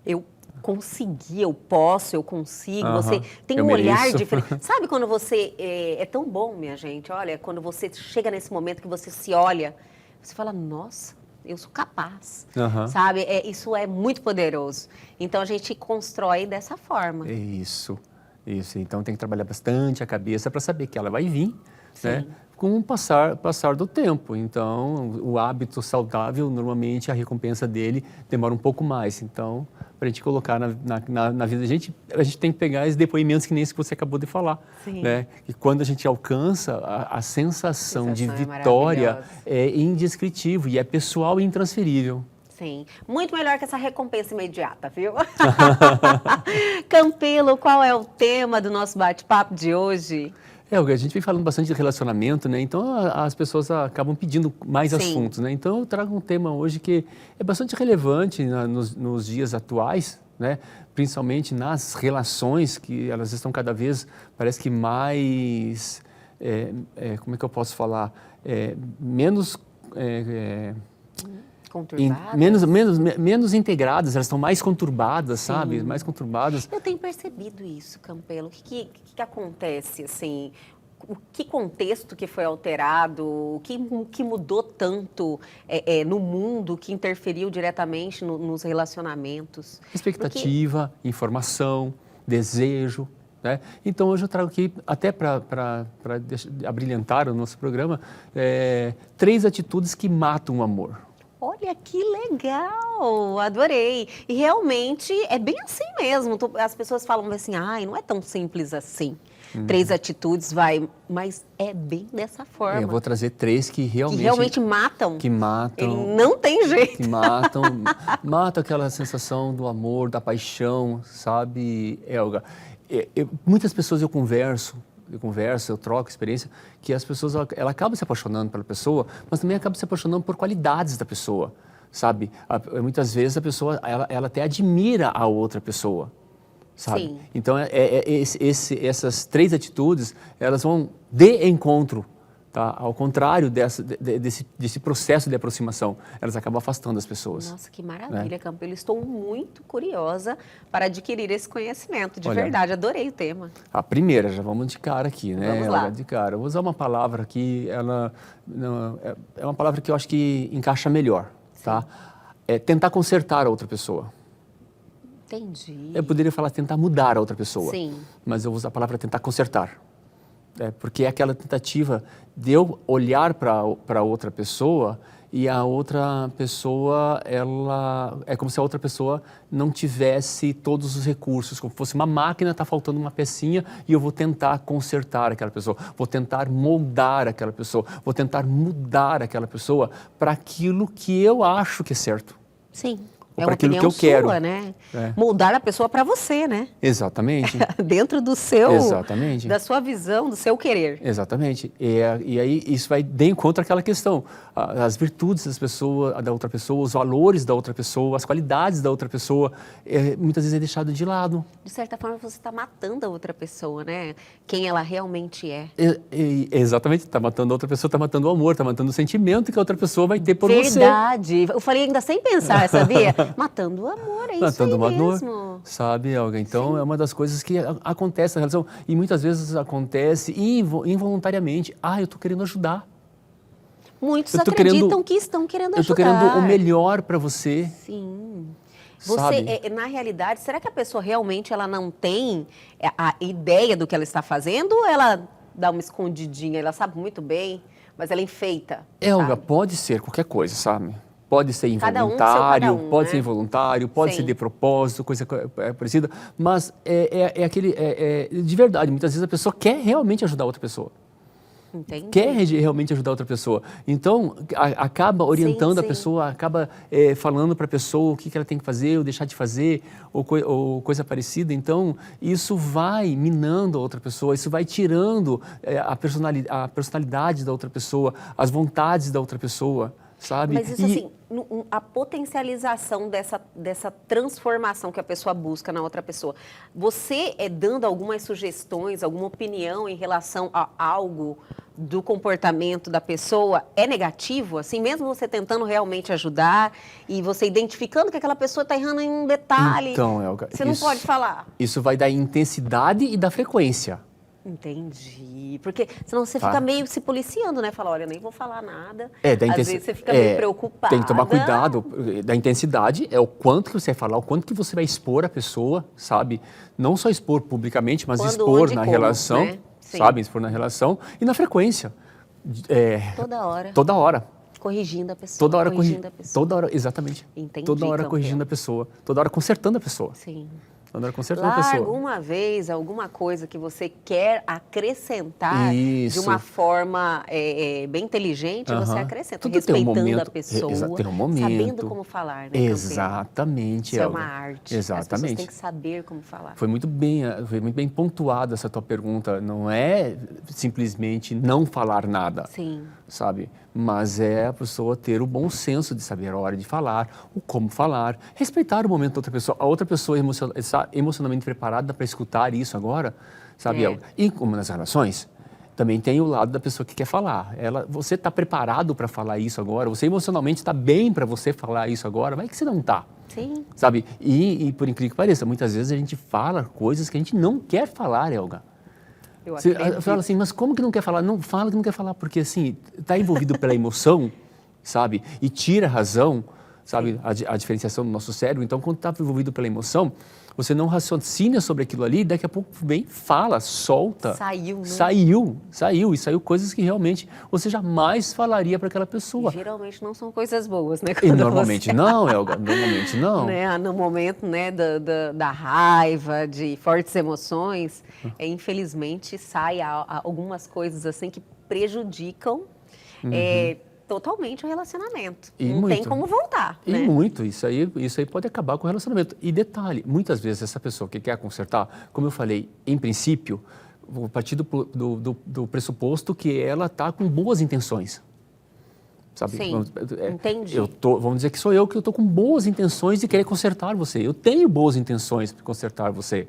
eu consegui, eu posso, eu consigo. Você tem um olhar diferente. Sabe quando você... É tão bom, minha gente, olha, quando você chega nesse momento que você se olha, você fala, nossa, eu sou capaz, sabe? Isso é muito poderoso. Então, a gente constrói dessa forma. Isso. Então, tem que trabalhar bastante a cabeça para saber que ela vai vir, né? Com o passar do tempo. Então, o hábito saudável, normalmente, a recompensa dele demora um pouco mais. Então, para a gente colocar na vida da gente, a gente tem que pegar esses depoimentos que nem esse que você acabou de falar. Sim. Né? E quando a gente alcança, a sensação de vitória é indescritível e é pessoal e intransferível. Sim, muito melhor que essa recompensa imediata, viu? Campelo, qual é o tema do nosso bate-papo de hoje? A gente vem falando bastante de relacionamento, né? Então as pessoas acabam pedindo mais assuntos, né? Então eu trago um tema hoje que é bastante relevante nos dias atuais, né? Principalmente nas relações, que elas estão cada vez, parece que mais, como é que eu posso falar? Menos... menos integradas, elas estão mais conturbadas, sabe? Mais conturbadas. Eu tenho percebido isso, Campelo. O que acontece, assim? Que contexto que foi alterado? O que mudou tanto no mundo que interferiu diretamente nos relacionamentos? Expectativa, informação, desejo. Né? Então, hoje eu trago aqui, até para abrilhantar o nosso programa, 3 atitudes que matam o amor. Olha que legal, adorei. E realmente é bem assim mesmo. As pessoas falam assim, não é tão simples assim. 3 atitudes, mas é bem dessa forma. Eu vou trazer 3 que realmente... Que realmente matam. Que matam. Ele não tem jeito. Que matam aquela sensação do amor, da paixão, sabe, Elga? Muitas pessoas eu troco experiência, que as pessoas, ela acaba se apaixonando pela pessoa, mas também acaba se apaixonando por qualidades da pessoa, sabe? Muitas vezes a pessoa, ela até admira a outra pessoa, sabe? Sim. Então, essas 3 atitudes, elas vão de encontro, tá? Ao contrário desse processo de aproximação, elas acabam afastando as pessoas. Nossa, que maravilha, Campelo. Estou muito curiosa para adquirir esse conhecimento, de Olha, verdade. Adorei o tema. A primeira, já vamos de cara aqui, né? Vamos lá. De cara. Eu vou usar uma palavra aqui, é uma palavra que eu acho que encaixa melhor, tá? É tentar consertar a outra pessoa. Entendi. Eu poderia falar tentar mudar a outra pessoa. Sim. Mas eu vou usar a palavra tentar consertar. Porque é aquela tentativa de eu olhar para outra pessoa e a outra pessoa, é como se a outra pessoa não tivesse todos os recursos, como se fosse uma máquina, está faltando uma pecinha e eu vou tentar consertar aquela pessoa, vou tentar moldar aquela pessoa, vou tentar mudar aquela pessoa para aquilo que eu acho que é certo. Sim. Ou É para uma aquilo opinião que eu quero. sua, né? É. Moldar a pessoa para você, né? Exatamente. Dentro do seu... Exatamente. Da sua visão, do seu querer. Exatamente. E aí isso vai de encontro àquela questão. As virtudes da outra pessoa, os valores da outra pessoa, as qualidades da outra pessoa, muitas vezes é deixado de lado. De certa forma, você está matando a outra pessoa, né? Quem ela realmente é. Exatamente. Está matando a outra pessoa, está matando o amor, está matando o sentimento que a outra pessoa vai ter por você. Verdade. Eu falei ainda sem pensar, sabia? Matando o amor, é isso Matando aí o amor, mesmo. sabe, Olga? Então, é uma das coisas que acontece na relação. E muitas vezes acontece involuntariamente. Eu estou querendo ajudar. Muitos Eu tô acreditam que estão querendo ajudar. Eu estou querendo o melhor para você. Sim. Sabe? Na realidade, será que a pessoa realmente ela não tem a ideia do que ela está fazendo ou ela dá uma escondidinha? Ela sabe muito bem, mas ela enfeita? Olga, sabe? pode ser qualquer coisa, sabe? Pode ser Cada um involuntário, seu cada um, pode né? ser involuntário, pode Sim. ser de propósito, coisa parecida, mas de verdade, muitas vezes a pessoa quer realmente ajudar outra pessoa. Entendi. Quer realmente ajudar outra pessoa. Então, acaba orientando Sim, a sim. pessoa, acaba falando para a pessoa o que ela tem que fazer ou deixar de fazer, ou coisa parecida. Então, isso vai minando a outra pessoa, isso vai tirando a personalidade da outra pessoa, as vontades da outra pessoa, sabe? Mas isso assim, a potencialização dessa transformação que a pessoa busca na outra pessoa, você dando algumas sugestões, alguma opinião em relação a algo do comportamento da pessoa, é negativo? Assim, mesmo você tentando realmente ajudar e você identificando que aquela pessoa está errando em um detalhe, Então, Elga, você não pode falar. Isso vai da intensidade e da frequência. Entendi. Porque senão você fica meio se policiando, né? Fala, olha, eu nem vou falar nada. Às vezes você fica meio preocupada. Tem que tomar cuidado da intensidade, é o quanto que você vai falar, o quanto que você vai expor a pessoa, sabe? Não só expor publicamente, mas Quando, expor onde, na como, relação, né? Sim. sabe? Expor na relação e na frequência. Toda hora. Toda hora. Corrigindo a pessoa. Toda hora corrigindo a pessoa. Toda hora, exatamente. Entendi, Toda hora campeão. corrigindo a pessoa, toda hora consertando a pessoa. Sim. Toda hora consertando a Larga pessoa. uma vez alguma coisa que você quer acrescentar Isso. de uma forma bem inteligente, você Aham. acrescenta, Tudo tem um respeitando momento. a pessoa, Tem um momento. sabendo como falar, né, campeão? Exatamente, Isso é Elga. uma arte. As pessoas Exatamente. têm que saber como falar. Foi muito bem pontuada essa tua pergunta. Não é simplesmente não falar nada, Sim. sabe? Mas é a pessoa ter o bom senso de saber a hora de falar, o como falar, respeitar o momento da outra pessoa. A outra pessoa está emocionalmente preparada para escutar isso agora, sabe? É. E como nas relações, também tem o lado da pessoa que quer falar. Você está preparado para falar isso agora? Você emocionalmente está bem para você falar isso agora? Vai que você não está. Sim. Sabe? E por incrível que pareça, muitas vezes a gente fala coisas que a gente não quer falar, Elga. Eu Você acredito. fala assim, mas como que não quer falar? Não fala que não quer falar, porque assim, está envolvido pela emoção, sabe? E tira a razão, sabe? A diferenciação do nosso cérebro. Então, quando está envolvido pela emoção, você não raciocina sobre aquilo ali, daqui a pouco vem, fala, solta. Saiu, né? Saiu. E saiu coisas que realmente você jamais falaria para aquela pessoa. E geralmente não são coisas boas, né? E normalmente não, Elga, normalmente não. Né? No momento, né, da raiva, de fortes emoções, infelizmente sai algumas coisas assim que prejudicam totalmente o relacionamento. E não muito. tem como voltar, E né? muito, isso aí pode acabar com o relacionamento. E detalhe, muitas vezes essa pessoa que quer consertar, como eu falei, em princípio, vou partir do pressuposto que ela está com boas intenções. Sabe? Sim, entendi. Vamos dizer que sou eu que estou com boas intenções de querer consertar você. Eu tenho boas intenções de consertar você,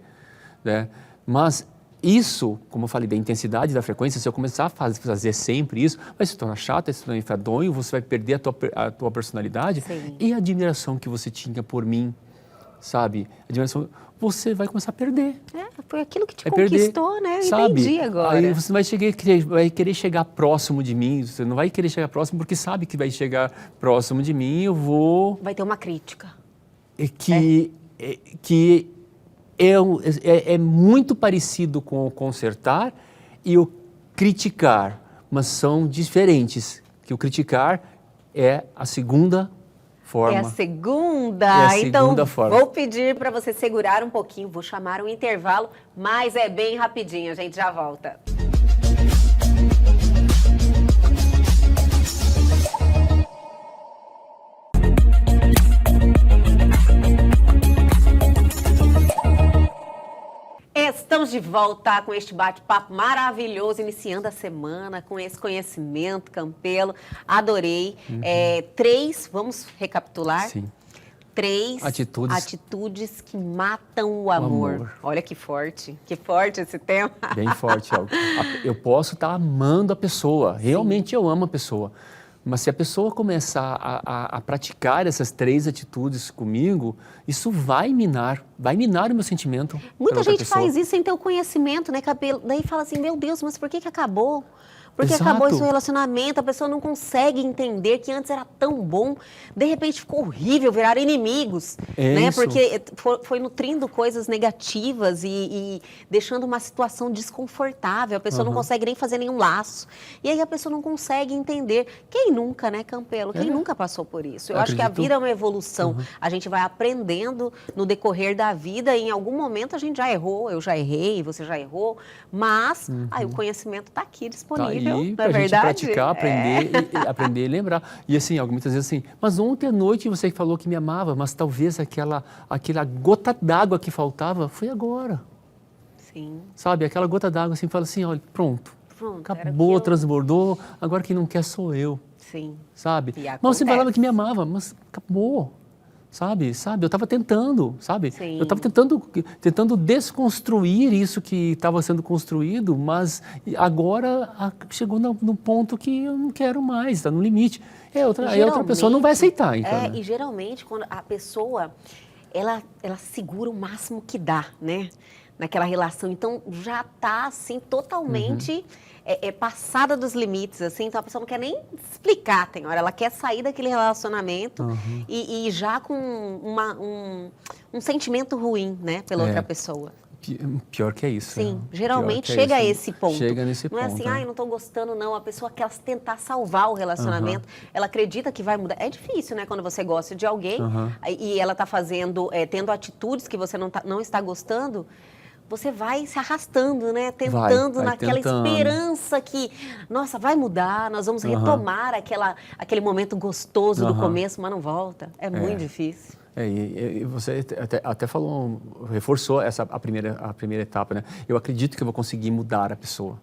né? Mas isso, como eu falei, da intensidade, da frequência, se eu começar a fazer sempre isso, vai se tornar chato, vai se tornar enfadonho, você vai perder a tua personalidade. Sim. E a admiração que você tinha por mim, sabe? Admiração, você vai começar a perder. Foi aquilo que te Vai conquistou, perder, né? Eu sabe? entendi agora. Aí você vai querer chegar próximo de mim, você não vai querer chegar próximo porque sabe que vai chegar próximo de mim, eu vou... Vai ter uma crítica. Que é muito parecido com o consertar e o criticar, mas são diferentes. Que o criticar é a segunda forma. É a segunda. É a Então, segunda forma. vou pedir para você segurar um pouquinho, vou chamar um intervalo, mas é bem rapidinho, a gente já volta. Estamos de volta com este bate-papo maravilhoso, iniciando a semana com esse conhecimento, Campelo. Adorei. Vamos recapitular? Sim. 3 atitudes que matam o amor. Olha que forte esse tema. Bem forte, Elga. Eu posso estar amando a pessoa, realmente eu amo a pessoa. Mas se a pessoa começar a praticar essas 3 atitudes comigo, isso vai minar o meu sentimento. Muita gente pessoa. faz isso sem ter o conhecimento, né, Campelo? Daí fala assim, meu Deus, mas por que acabou? Porque Exato. acabou esse relacionamento, a pessoa não consegue entender que antes era tão bom, de repente ficou horrível, viraram inimigos, né? Isso. Porque foi nutrindo coisas negativas e deixando uma situação desconfortável, a pessoa não consegue nem fazer nenhum laço. E aí a pessoa não consegue entender. Quem nunca, né, Campelo? Quem nunca passou por isso? Eu acho que a vida é uma evolução. A gente vai aprendendo no decorrer da vida e em algum momento a gente já errou, eu já errei, você já errou, mas aí o conhecimento está aqui disponível. Tá aí pra gente praticar, aprender e lembrar. E assim, muitas vezes assim, mas ontem à noite você falou que me amava, mas talvez aquela gota d'água que faltava foi agora. Sim. Sabe, aquela gota d'água assim, fala assim, olha, pronto, acabou, transbordou, agora quem não quer sou eu. Sim. Sabe? E Mas você falava que me amava, mas acabou. Sabe? Eu estava tentando, sabe? Sim. Eu estava tentando desconstruir isso que estava sendo construído, mas agora chegou no ponto que eu não quero mais, está no limite. Aí outra pessoa não vai aceitar. Então, né? E geralmente, quando a pessoa, ela segura o máximo que dá, né? Naquela relação. Então, já está, assim, totalmente... passada dos limites, assim, então a pessoa não quer nem explicar, tem hora, ela quer sair daquele relacionamento e já com um sentimento ruim, né, pela outra pessoa. Pior que é isso. Sim, né? geralmente chega a esse ponto. Chega nesse ponto. Não é assim, eu não estou gostando, não. A pessoa quer tentar salvar o relacionamento, ela acredita que vai mudar. É difícil, né, quando você gosta de alguém e ela está tendo atitudes que você não está gostando, você vai se arrastando, né? Tentando, naquela esperança que, nossa, vai mudar, nós vamos retomar aquele momento gostoso do começo, mas não volta. É muito difícil. E você até falou, reforçou a primeira etapa, né? Eu acredito que eu vou conseguir mudar a pessoa.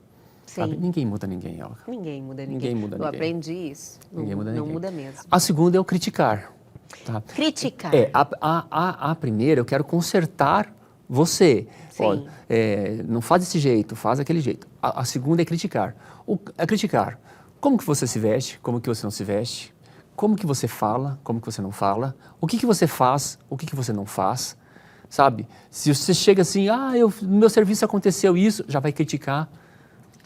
Sim. Sabe? Ninguém muda ninguém, Elga. Ninguém muda ninguém. Ninguém muda ninguém. Eu aprendi isso. Ninguém muda ninguém. Não muda mesmo. A segunda é o criticar. Tá? Criticar. A primeira, eu quero consertar você. Sim. Olha, não faz desse jeito, faz daquele jeito. A segunda é criticar. Criticar como que você se veste, como que você não se veste, como que você fala, como que você não fala, o que você faz, o que você não faz, sabe? Se você chega assim, no meu serviço aconteceu isso, já vai criticar.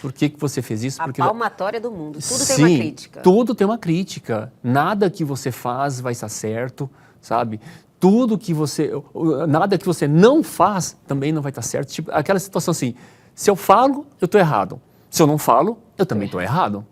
Por que você fez isso? A Porque palmatória do mundo. Tudo tem Sim, uma crítica. tudo tem uma crítica. Nada que você faz vai estar certo, sabe? Tudo que você... Nada que você não faz também não vai estar certo. Tipo, aquela situação assim, se eu falo, eu estou errado. Se eu não falo, eu também estou errado.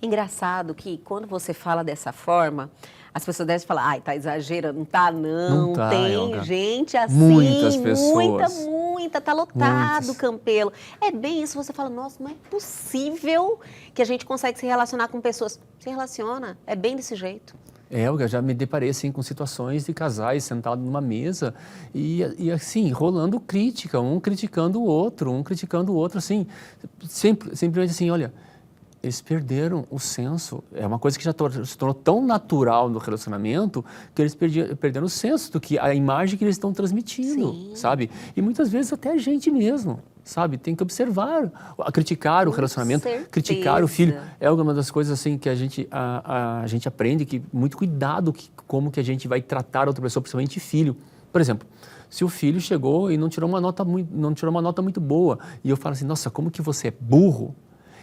Engraçado que quando você fala dessa forma, as pessoas devem falar, ai, tá exagerando. Não tá, não. Não tá, Tem Elga. gente assim, Muitas pessoas. muita, tá lotado o Muitas. Campelo. É bem isso, você fala, nossa, não é possível que a gente consegue se relacionar com pessoas. Se relaciona, é bem desse jeito. Elga, já me deparei assim, com situações de casais sentados numa mesa e assim, rolando crítica, um criticando o outro, assim, simplesmente assim, olha, eles perderam o senso, é uma coisa que já se tornou tão natural no relacionamento que eles perderam o senso do que a imagem que eles estão transmitindo, Sim. sabe? E muitas vezes até a gente mesmo, sabe? Tem que observar, criticar o relacionamento, certeza. criticar o filho. É uma das coisas assim que a gente aprende, que muito cuidado como que a gente vai tratar outra pessoa, principalmente filho. Por exemplo, se o filho chegou e não tirou uma nota muito boa, e eu falo assim, nossa, como que você é burro?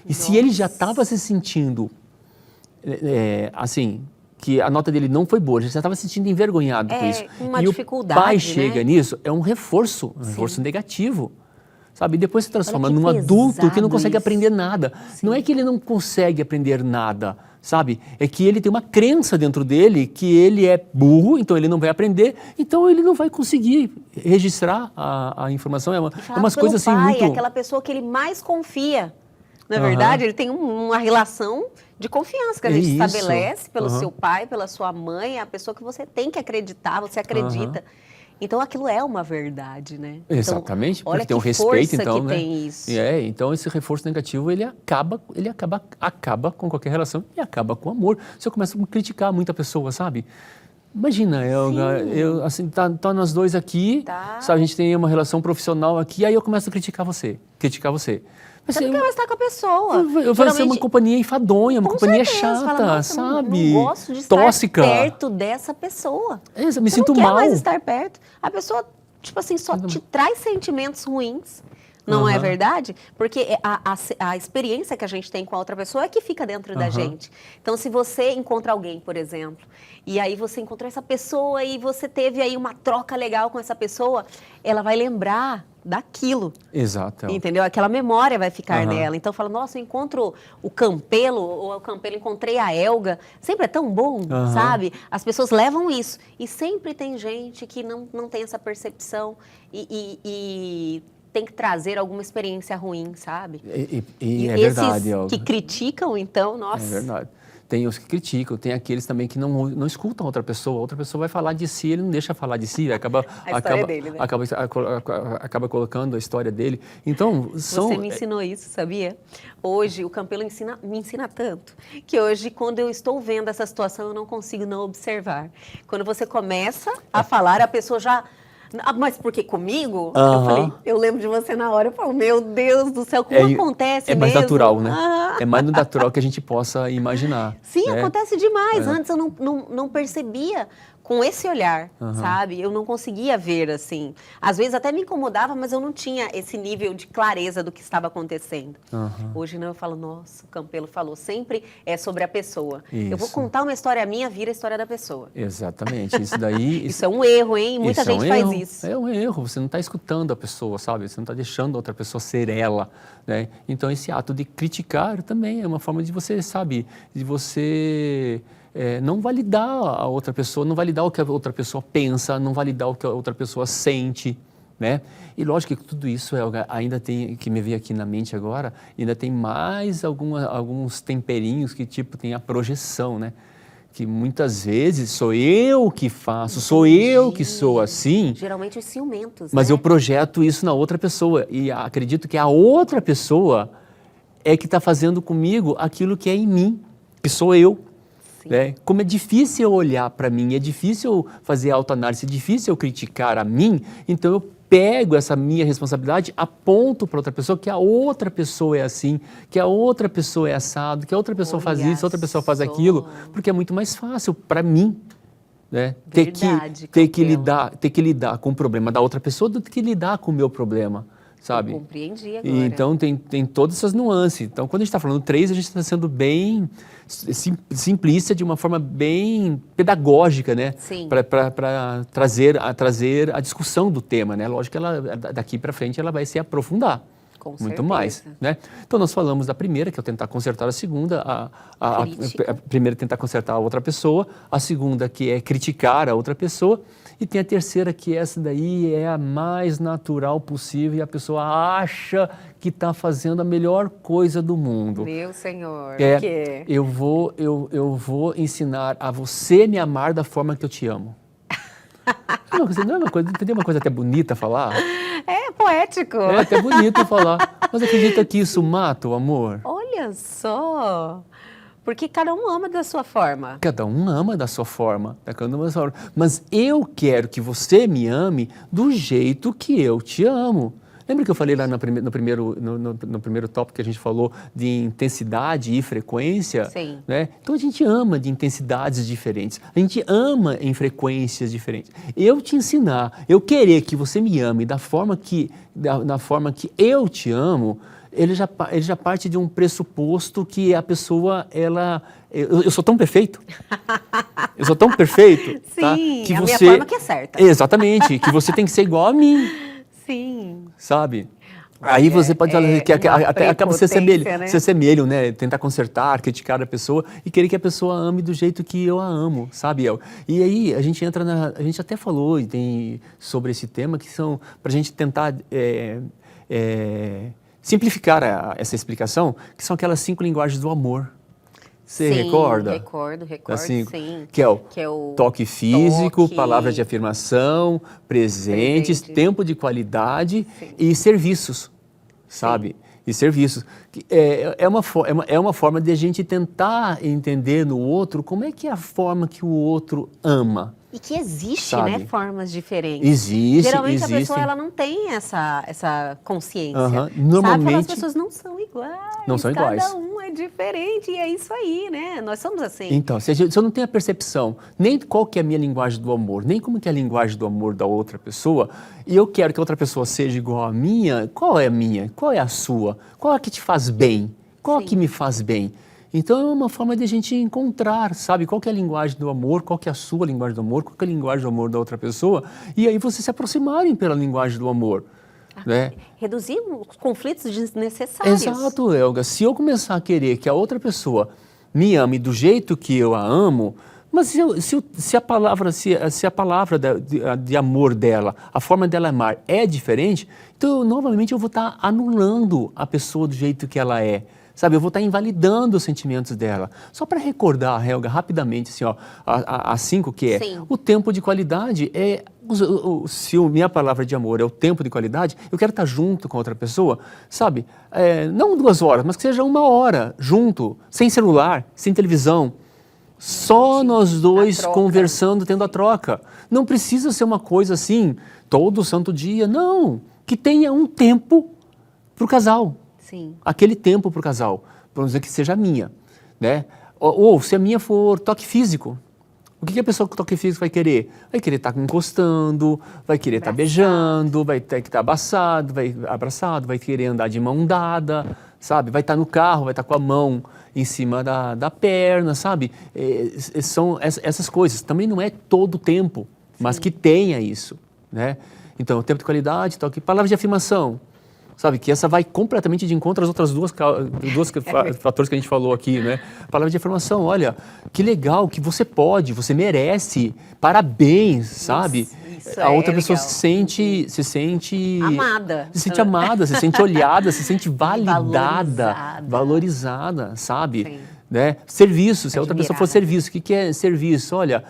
E se ele já estava se sentindo, assim, que a nota dele não foi boa, ele já estava se sentindo envergonhado com isso. Uma e dificuldade, o pai né? chega nisso, é um reforço negativo. Sabe? E depois se transforma Olha que num adulto que não pesado consegue isso. aprender nada. Não é que ele não consegue aprender nada, sabe? É que ele tem uma crença dentro dele que ele é burro, então ele não vai aprender, então ele não vai conseguir registrar a informação. É umas Pelo coisas assim pai, muito... aquela pessoa que ele mais confia. Na verdade, ele tem uma relação de confiança que a gente Isso. estabelece pelo seu pai, pela sua mãe, é a pessoa que você tem que acreditar, você acredita. Então, aquilo é uma verdade, né? Exatamente, então, olha porque tem um que respeito, força então, que né? tem isso. Então esse reforço negativo, ele acaba com qualquer relação e acaba com o amor. Se eu começo a criticar muita pessoa, sabe? Imagina, eu assim, tá nós dois aqui, Tá. sabe, a gente tem uma relação profissional aqui, aí eu começo a criticar você. Mas Você não quer mais estar com a pessoa. eu vou ser uma companhia enfadonha, uma Com companhia certeza, chata, fala, nossa, sabe? Não gosto de estar tóxica. perto dessa pessoa. Me Você sinto não mal. quer mais estar perto. A pessoa, tipo assim, só te traz sentimentos ruins. Não é verdade? Porque a experiência que a gente tem com a outra pessoa é que fica dentro da gente. Então, se você encontra alguém, por exemplo, e aí você encontrou essa pessoa e você teve aí uma troca legal com essa pessoa, ela vai lembrar daquilo. Exato. Entendeu? Aquela memória vai ficar nela. Então, fala, nossa, eu encontro o Campelo, ou o Campelo encontrei a Elga. Sempre é tão bom, sabe? As pessoas levam isso. E sempre tem gente que não tem essa percepção e tem que trazer alguma experiência ruim, sabe? E é esses verdade, Elga. que criticam, então, nossa... É verdade. Tem os que criticam, tem aqueles também que não escutam a outra pessoa vai falar de si, ele não deixa falar de si, acaba dele, né? acaba colocando a história dele. Então, Você me ensinou isso, sabia? Hoje, o Campelo me ensina tanto, que hoje, quando eu estou vendo essa situação, eu não consigo não observar. Quando você começa a falar, a pessoa já... mas porque comigo? Eu falei, eu lembro de você na hora, eu falo, meu Deus do céu, como acontece mesmo? É mais natural, né? É mais natural que a gente possa imaginar. Sim, né? acontece demais. Antes eu não percebia com esse olhar, sabe? Eu não conseguia ver assim. Às vezes até me incomodava, mas eu não tinha esse nível de clareza do que estava acontecendo. Hoje não, eu falo, nossa, o Campelo falou, sempre é sobre a pessoa. Eu vou contar uma história minha, vira a história da pessoa. Exatamente. Isso daí... Isso é um erro, hein? Muita gente faz isso. É um erro. Você não está escutando a pessoa, sabe? Você não está deixando a outra pessoa ser ela, né? Então, esse ato de criticar também é uma forma de você, sabe? De você... não validar a outra pessoa, não validar o que a outra pessoa pensa, não validar o que a outra pessoa sente, né? E lógico que tudo isso ainda tem, que me veio aqui na mente agora, ainda tem mais alguns temperinhos que tipo tem a projeção, né? Que muitas vezes sou eu que faço, sou eu que sou assim. Geralmente os ciumentos, mas né? eu projeto isso na outra pessoa e acredito que a outra pessoa é que está fazendo comigo aquilo que é em mim, que sou eu. Né? Como é difícil eu olhar para mim, é difícil eu fazer autoanálise, é difícil eu criticar a mim, então eu pego essa minha responsabilidade, aponto para outra pessoa que a outra pessoa é assim, que a outra pessoa é assado, que a outra pessoa faz isso, a outra pessoa faz aquilo, porque é muito mais fácil para mim, né? ter que lidar com o problema da outra pessoa do que lidar com o meu problema. sabe? Eu compreendi agora. E, então tem todas essas nuances. Então, quando a gente está falando 3, a gente está sendo bem simplista, de uma forma bem pedagógica, né? Sim. Para trazer a discussão do tema, né? Lógico que ela, daqui para frente ela vai se aprofundar. Com Muito certeza. mais, né? Então, nós falamos da primeira, que é o tentar consertar a segunda. A primeira é tentar consertar a outra pessoa. A segunda, que é criticar a outra pessoa. E tem a terceira, que essa daí é a mais natural possível e a pessoa acha que está fazendo a melhor coisa do mundo. Meu Senhor, o É, quê? eu vou ensinar a você me amar da forma que eu te amo. Não é uma coisa, entendeu? Uma coisa até bonita falar. É poético. É até bonito falar. Mas acredita que isso mata o amor? Olha só. Porque cada um ama da sua forma. Cada um ama da sua forma, cada um ama da sua forma. Mas eu quero que você me ame do jeito que eu te amo. Lembra que eu falei lá no primeiro tópico que a gente falou de intensidade e frequência? Sim. Né? Então a gente ama de intensidades diferentes, a gente ama em frequências diferentes. Eu te ensinar, eu querer que você me ame da forma que eu te amo, ele já parte de um pressuposto que a pessoa, eu sou tão perfeito, eu sou tão perfeito, Sim, tá? Que a você, minha forma que é certa. Exatamente, que você tem que ser igual a mim, Sim. sabe? Aí você pode falar que até acaba se assemelham, né? Tentar consertar, criticar a pessoa e querer que a pessoa ame do jeito que eu a amo, sabe, El? E aí a gente a gente até falou sobre esse tema, que são, para a gente tentar simplificar essa explicação, que são aquelas 5 linguagens do amor. Você recorda? Recordo, Assim, sim. Que é o toque físico, palavras de afirmação, presentes, tempo de qualidade e serviços, sabe? E serviços. É uma forma de a gente tentar entender no outro como é que é a forma que o outro ama. E que existe, sabe? né, formas diferentes. Existe, Geralmente a pessoa ela não tem essa consciência. Normalmente, sabe? As pessoas não são iguais. Não são iguais. Cada um é diferente e é isso aí, né? Nós somos assim. Então, se eu não tenho a percepção nem qual que é a minha linguagem do amor, nem como que é a linguagem do amor da outra pessoa, e eu quero que a outra pessoa seja igual à minha, qual é a minha? Qual é a sua? Qual é a que te faz bem? Qual é a que me faz bem? Então, é uma forma de a gente encontrar, sabe, qual que é a linguagem do amor, qual que é a sua linguagem do amor, qual que é a linguagem do amor da outra pessoa, e aí vocês se aproximarem pela linguagem do amor. Né? Reduzir os conflitos desnecessários. Exato, Elga. Se eu começar a querer que a outra pessoa me ame do jeito que eu a amo, mas se a palavra de amor dela, a forma dela amar é diferente, então novamente eu vou estar anulando a pessoa do jeito que ela é. Sabe, eu vou estar invalidando os sentimentos dela. Só para recordar, Helga, rapidamente, assim, ó, a 5, que é o tempo de qualidade. Se a minha palavra de amor é o tempo de qualidade, eu quero estar junto com outra pessoa, sabe? Não 2 horas, mas que seja 1 hora junto, sem celular, sem televisão. Só nós dois conversando, tendo a troca. Não precisa ser uma coisa assim, todo santo dia. Não, que tenha um tempo para o casal. Sim. Aquele tempo para o casal, vamos dizer que seja a minha, né? Ou se a minha for toque físico, o que a pessoa com toque físico vai querer? Vai querer estar encostando, vai querer estar beijando, vai ter que estar abraçado, vai querer andar de mão dada, sabe? Vai estar no carro, vai estar com a mão em cima da perna, sabe? São essas coisas. Também não é todo o tempo, mas que tenha isso, né? Então, tempo de qualidade, toque, palavras de afirmação. Sabe, que essa vai completamente de encontro às outras duas fatores que a gente falou aqui, né? Palavra de afirmação, olha, que legal, que você pode, você merece, parabéns, sabe? Isso a outra pessoa legal. se sente amada, se sente olhada, se sente validada, valorizada, sabe? Sim. Né? Serviço, se a outra pessoa for Admirada. serviço, o que é serviço? Olha,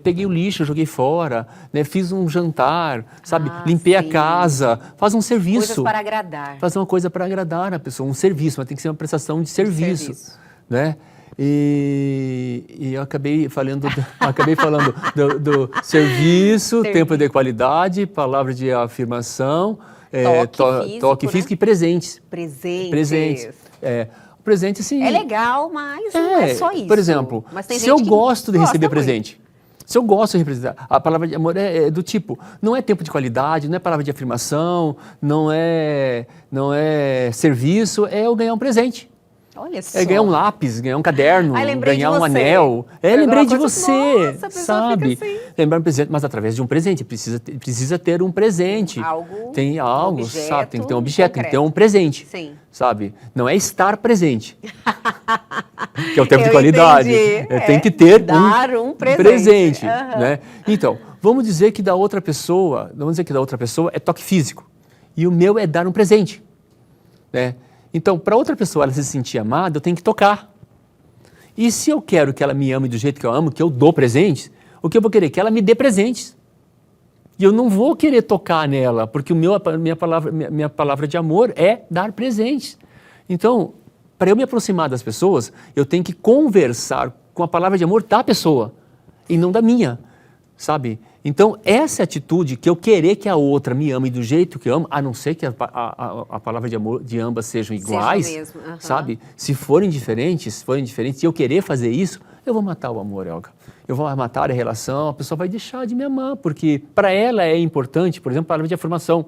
peguei o lixo, joguei fora, né? Fiz um jantar, sabe? Limpei a casa, faz um serviço. Coisas para agradar. Fazer uma coisa para agradar a pessoa, um serviço, mas tem que ser uma prestação de serviço. Né? E eu acabei falando do serviço, tempo de qualidade, palavra de afirmação, toque físico, né? e presentes. Presentes. Presente, sim. É legal, mas não é só isso. Por exemplo, mas tem se gente eu que gosto de receber gosta presente, Se eu gosto de representar, a palavra de amor é do tipo, não é tempo de qualidade, não é palavra de afirmação, não é serviço, é eu ganhar um presente. Olha só. É ganhar um lápis, ganhar um caderno, ganhar um anel. Lembrei de você, nossa, a pessoa sabe? fica assim. Lembrar um presente, mas através de um presente. Precisa ter um presente. Tem algo, objeto sabe? Tem que ter um objeto, tem que ter um presente. Sim. Sabe? Não é estar presente. Que é o tempo de Eu qualidade. entendi. Tem que ter dar um presente. Né? Então, vamos dizer que da outra pessoa é toque físico. E o meu é dar um presente. Né? Então, para outra pessoa ela se sentir amada, eu tenho que tocar. E se eu quero que ela me ame do jeito que eu amo, que eu dou presentes, o que eu vou querer? Que ela me dê presentes. E eu não vou querer tocar nela, porque minha palavra de amor é dar presentes. Então, para eu me aproximar das pessoas, eu tenho que conversar com a palavra de amor da pessoa e não da minha, sabe? Então, essa atitude que eu querer que a outra me ame do jeito que eu amo, a não ser que a palavra de amor de ambas sejam iguais, sabe? Se forem diferentes, e eu querer fazer isso, eu vou matar o amor, Elga. Eu vou matar a relação, a pessoa vai deixar de me amar, porque para ela é importante, por exemplo, a palavra de afirmação,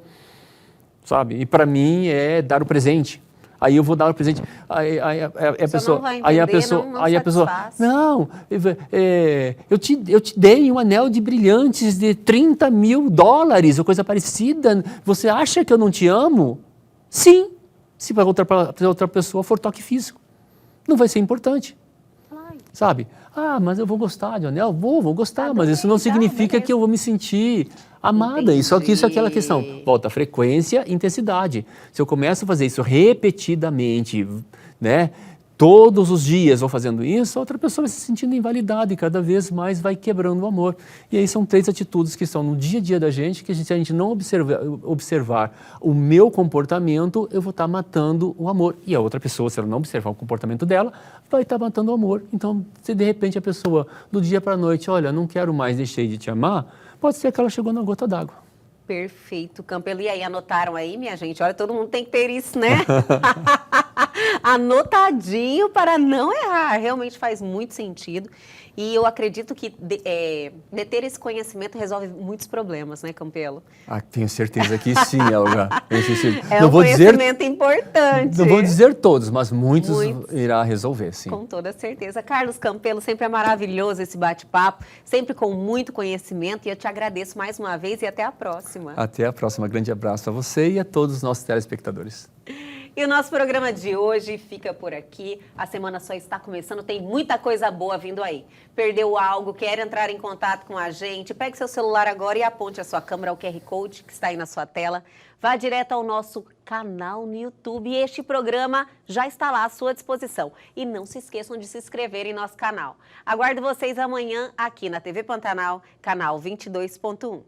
sabe? E para mim é dar o presente. Aí eu vou dar o presente, aí a pessoa, não, eu te dei um anel de brilhantes de $30.000 ou coisa parecida, você acha que eu não te amo? Sim, se para outra pessoa for toque físico, não vai ser importante, sabe? Ah, mas eu vou gostar de anel? Vou gostar, mas isso não significa que eu vou me sentir amada. Isso é aquela questão. Volta, frequência, intensidade. Se eu começo a fazer isso repetidamente, né? Todos os dias vou fazendo isso, a outra pessoa vai se sentindo invalidada e cada vez mais vai quebrando o amor. E aí são 3 atitudes que estão no dia a dia da gente, que se a gente não observar o meu comportamento, eu vou estar matando o amor. E a outra pessoa, se ela não observar o comportamento dela, vai estar matando o amor. Então, se de repente a pessoa, do dia para a noite, olha, não quero mais, deixei de te amar, pode ser que ela chegou na gota d'água. Perfeito, Campelo. E aí, anotaram aí, minha gente? Olha, todo mundo tem que ter isso, né? Anotadinho para não errar. Realmente faz muito sentido. E eu acredito que ter esse conhecimento resolve muitos problemas, né, Campelo? Ah, tenho certeza que sim, Elga. É um conhecimento importante. Não vou dizer todos, mas muitos irá resolver, sim. Com toda certeza. Carlos Campelo, sempre é maravilhoso esse bate-papo, sempre com muito conhecimento. E eu te agradeço mais uma vez e até a próxima. Até a próxima. Grande abraço a você e a todos os nossos telespectadores. E o nosso programa de hoje fica por aqui. A semana só está começando, tem muita coisa boa vindo aí. Perdeu algo, quer entrar em contato com a gente? Pegue seu celular agora e aponte a sua câmera ao QR Code que está aí na sua tela. Vá direto ao nosso canal no YouTube e este programa já está lá à sua disposição. E não se esqueçam de se inscrever em nosso canal. Aguardo vocês amanhã aqui na TV Pantanal, canal 22.1.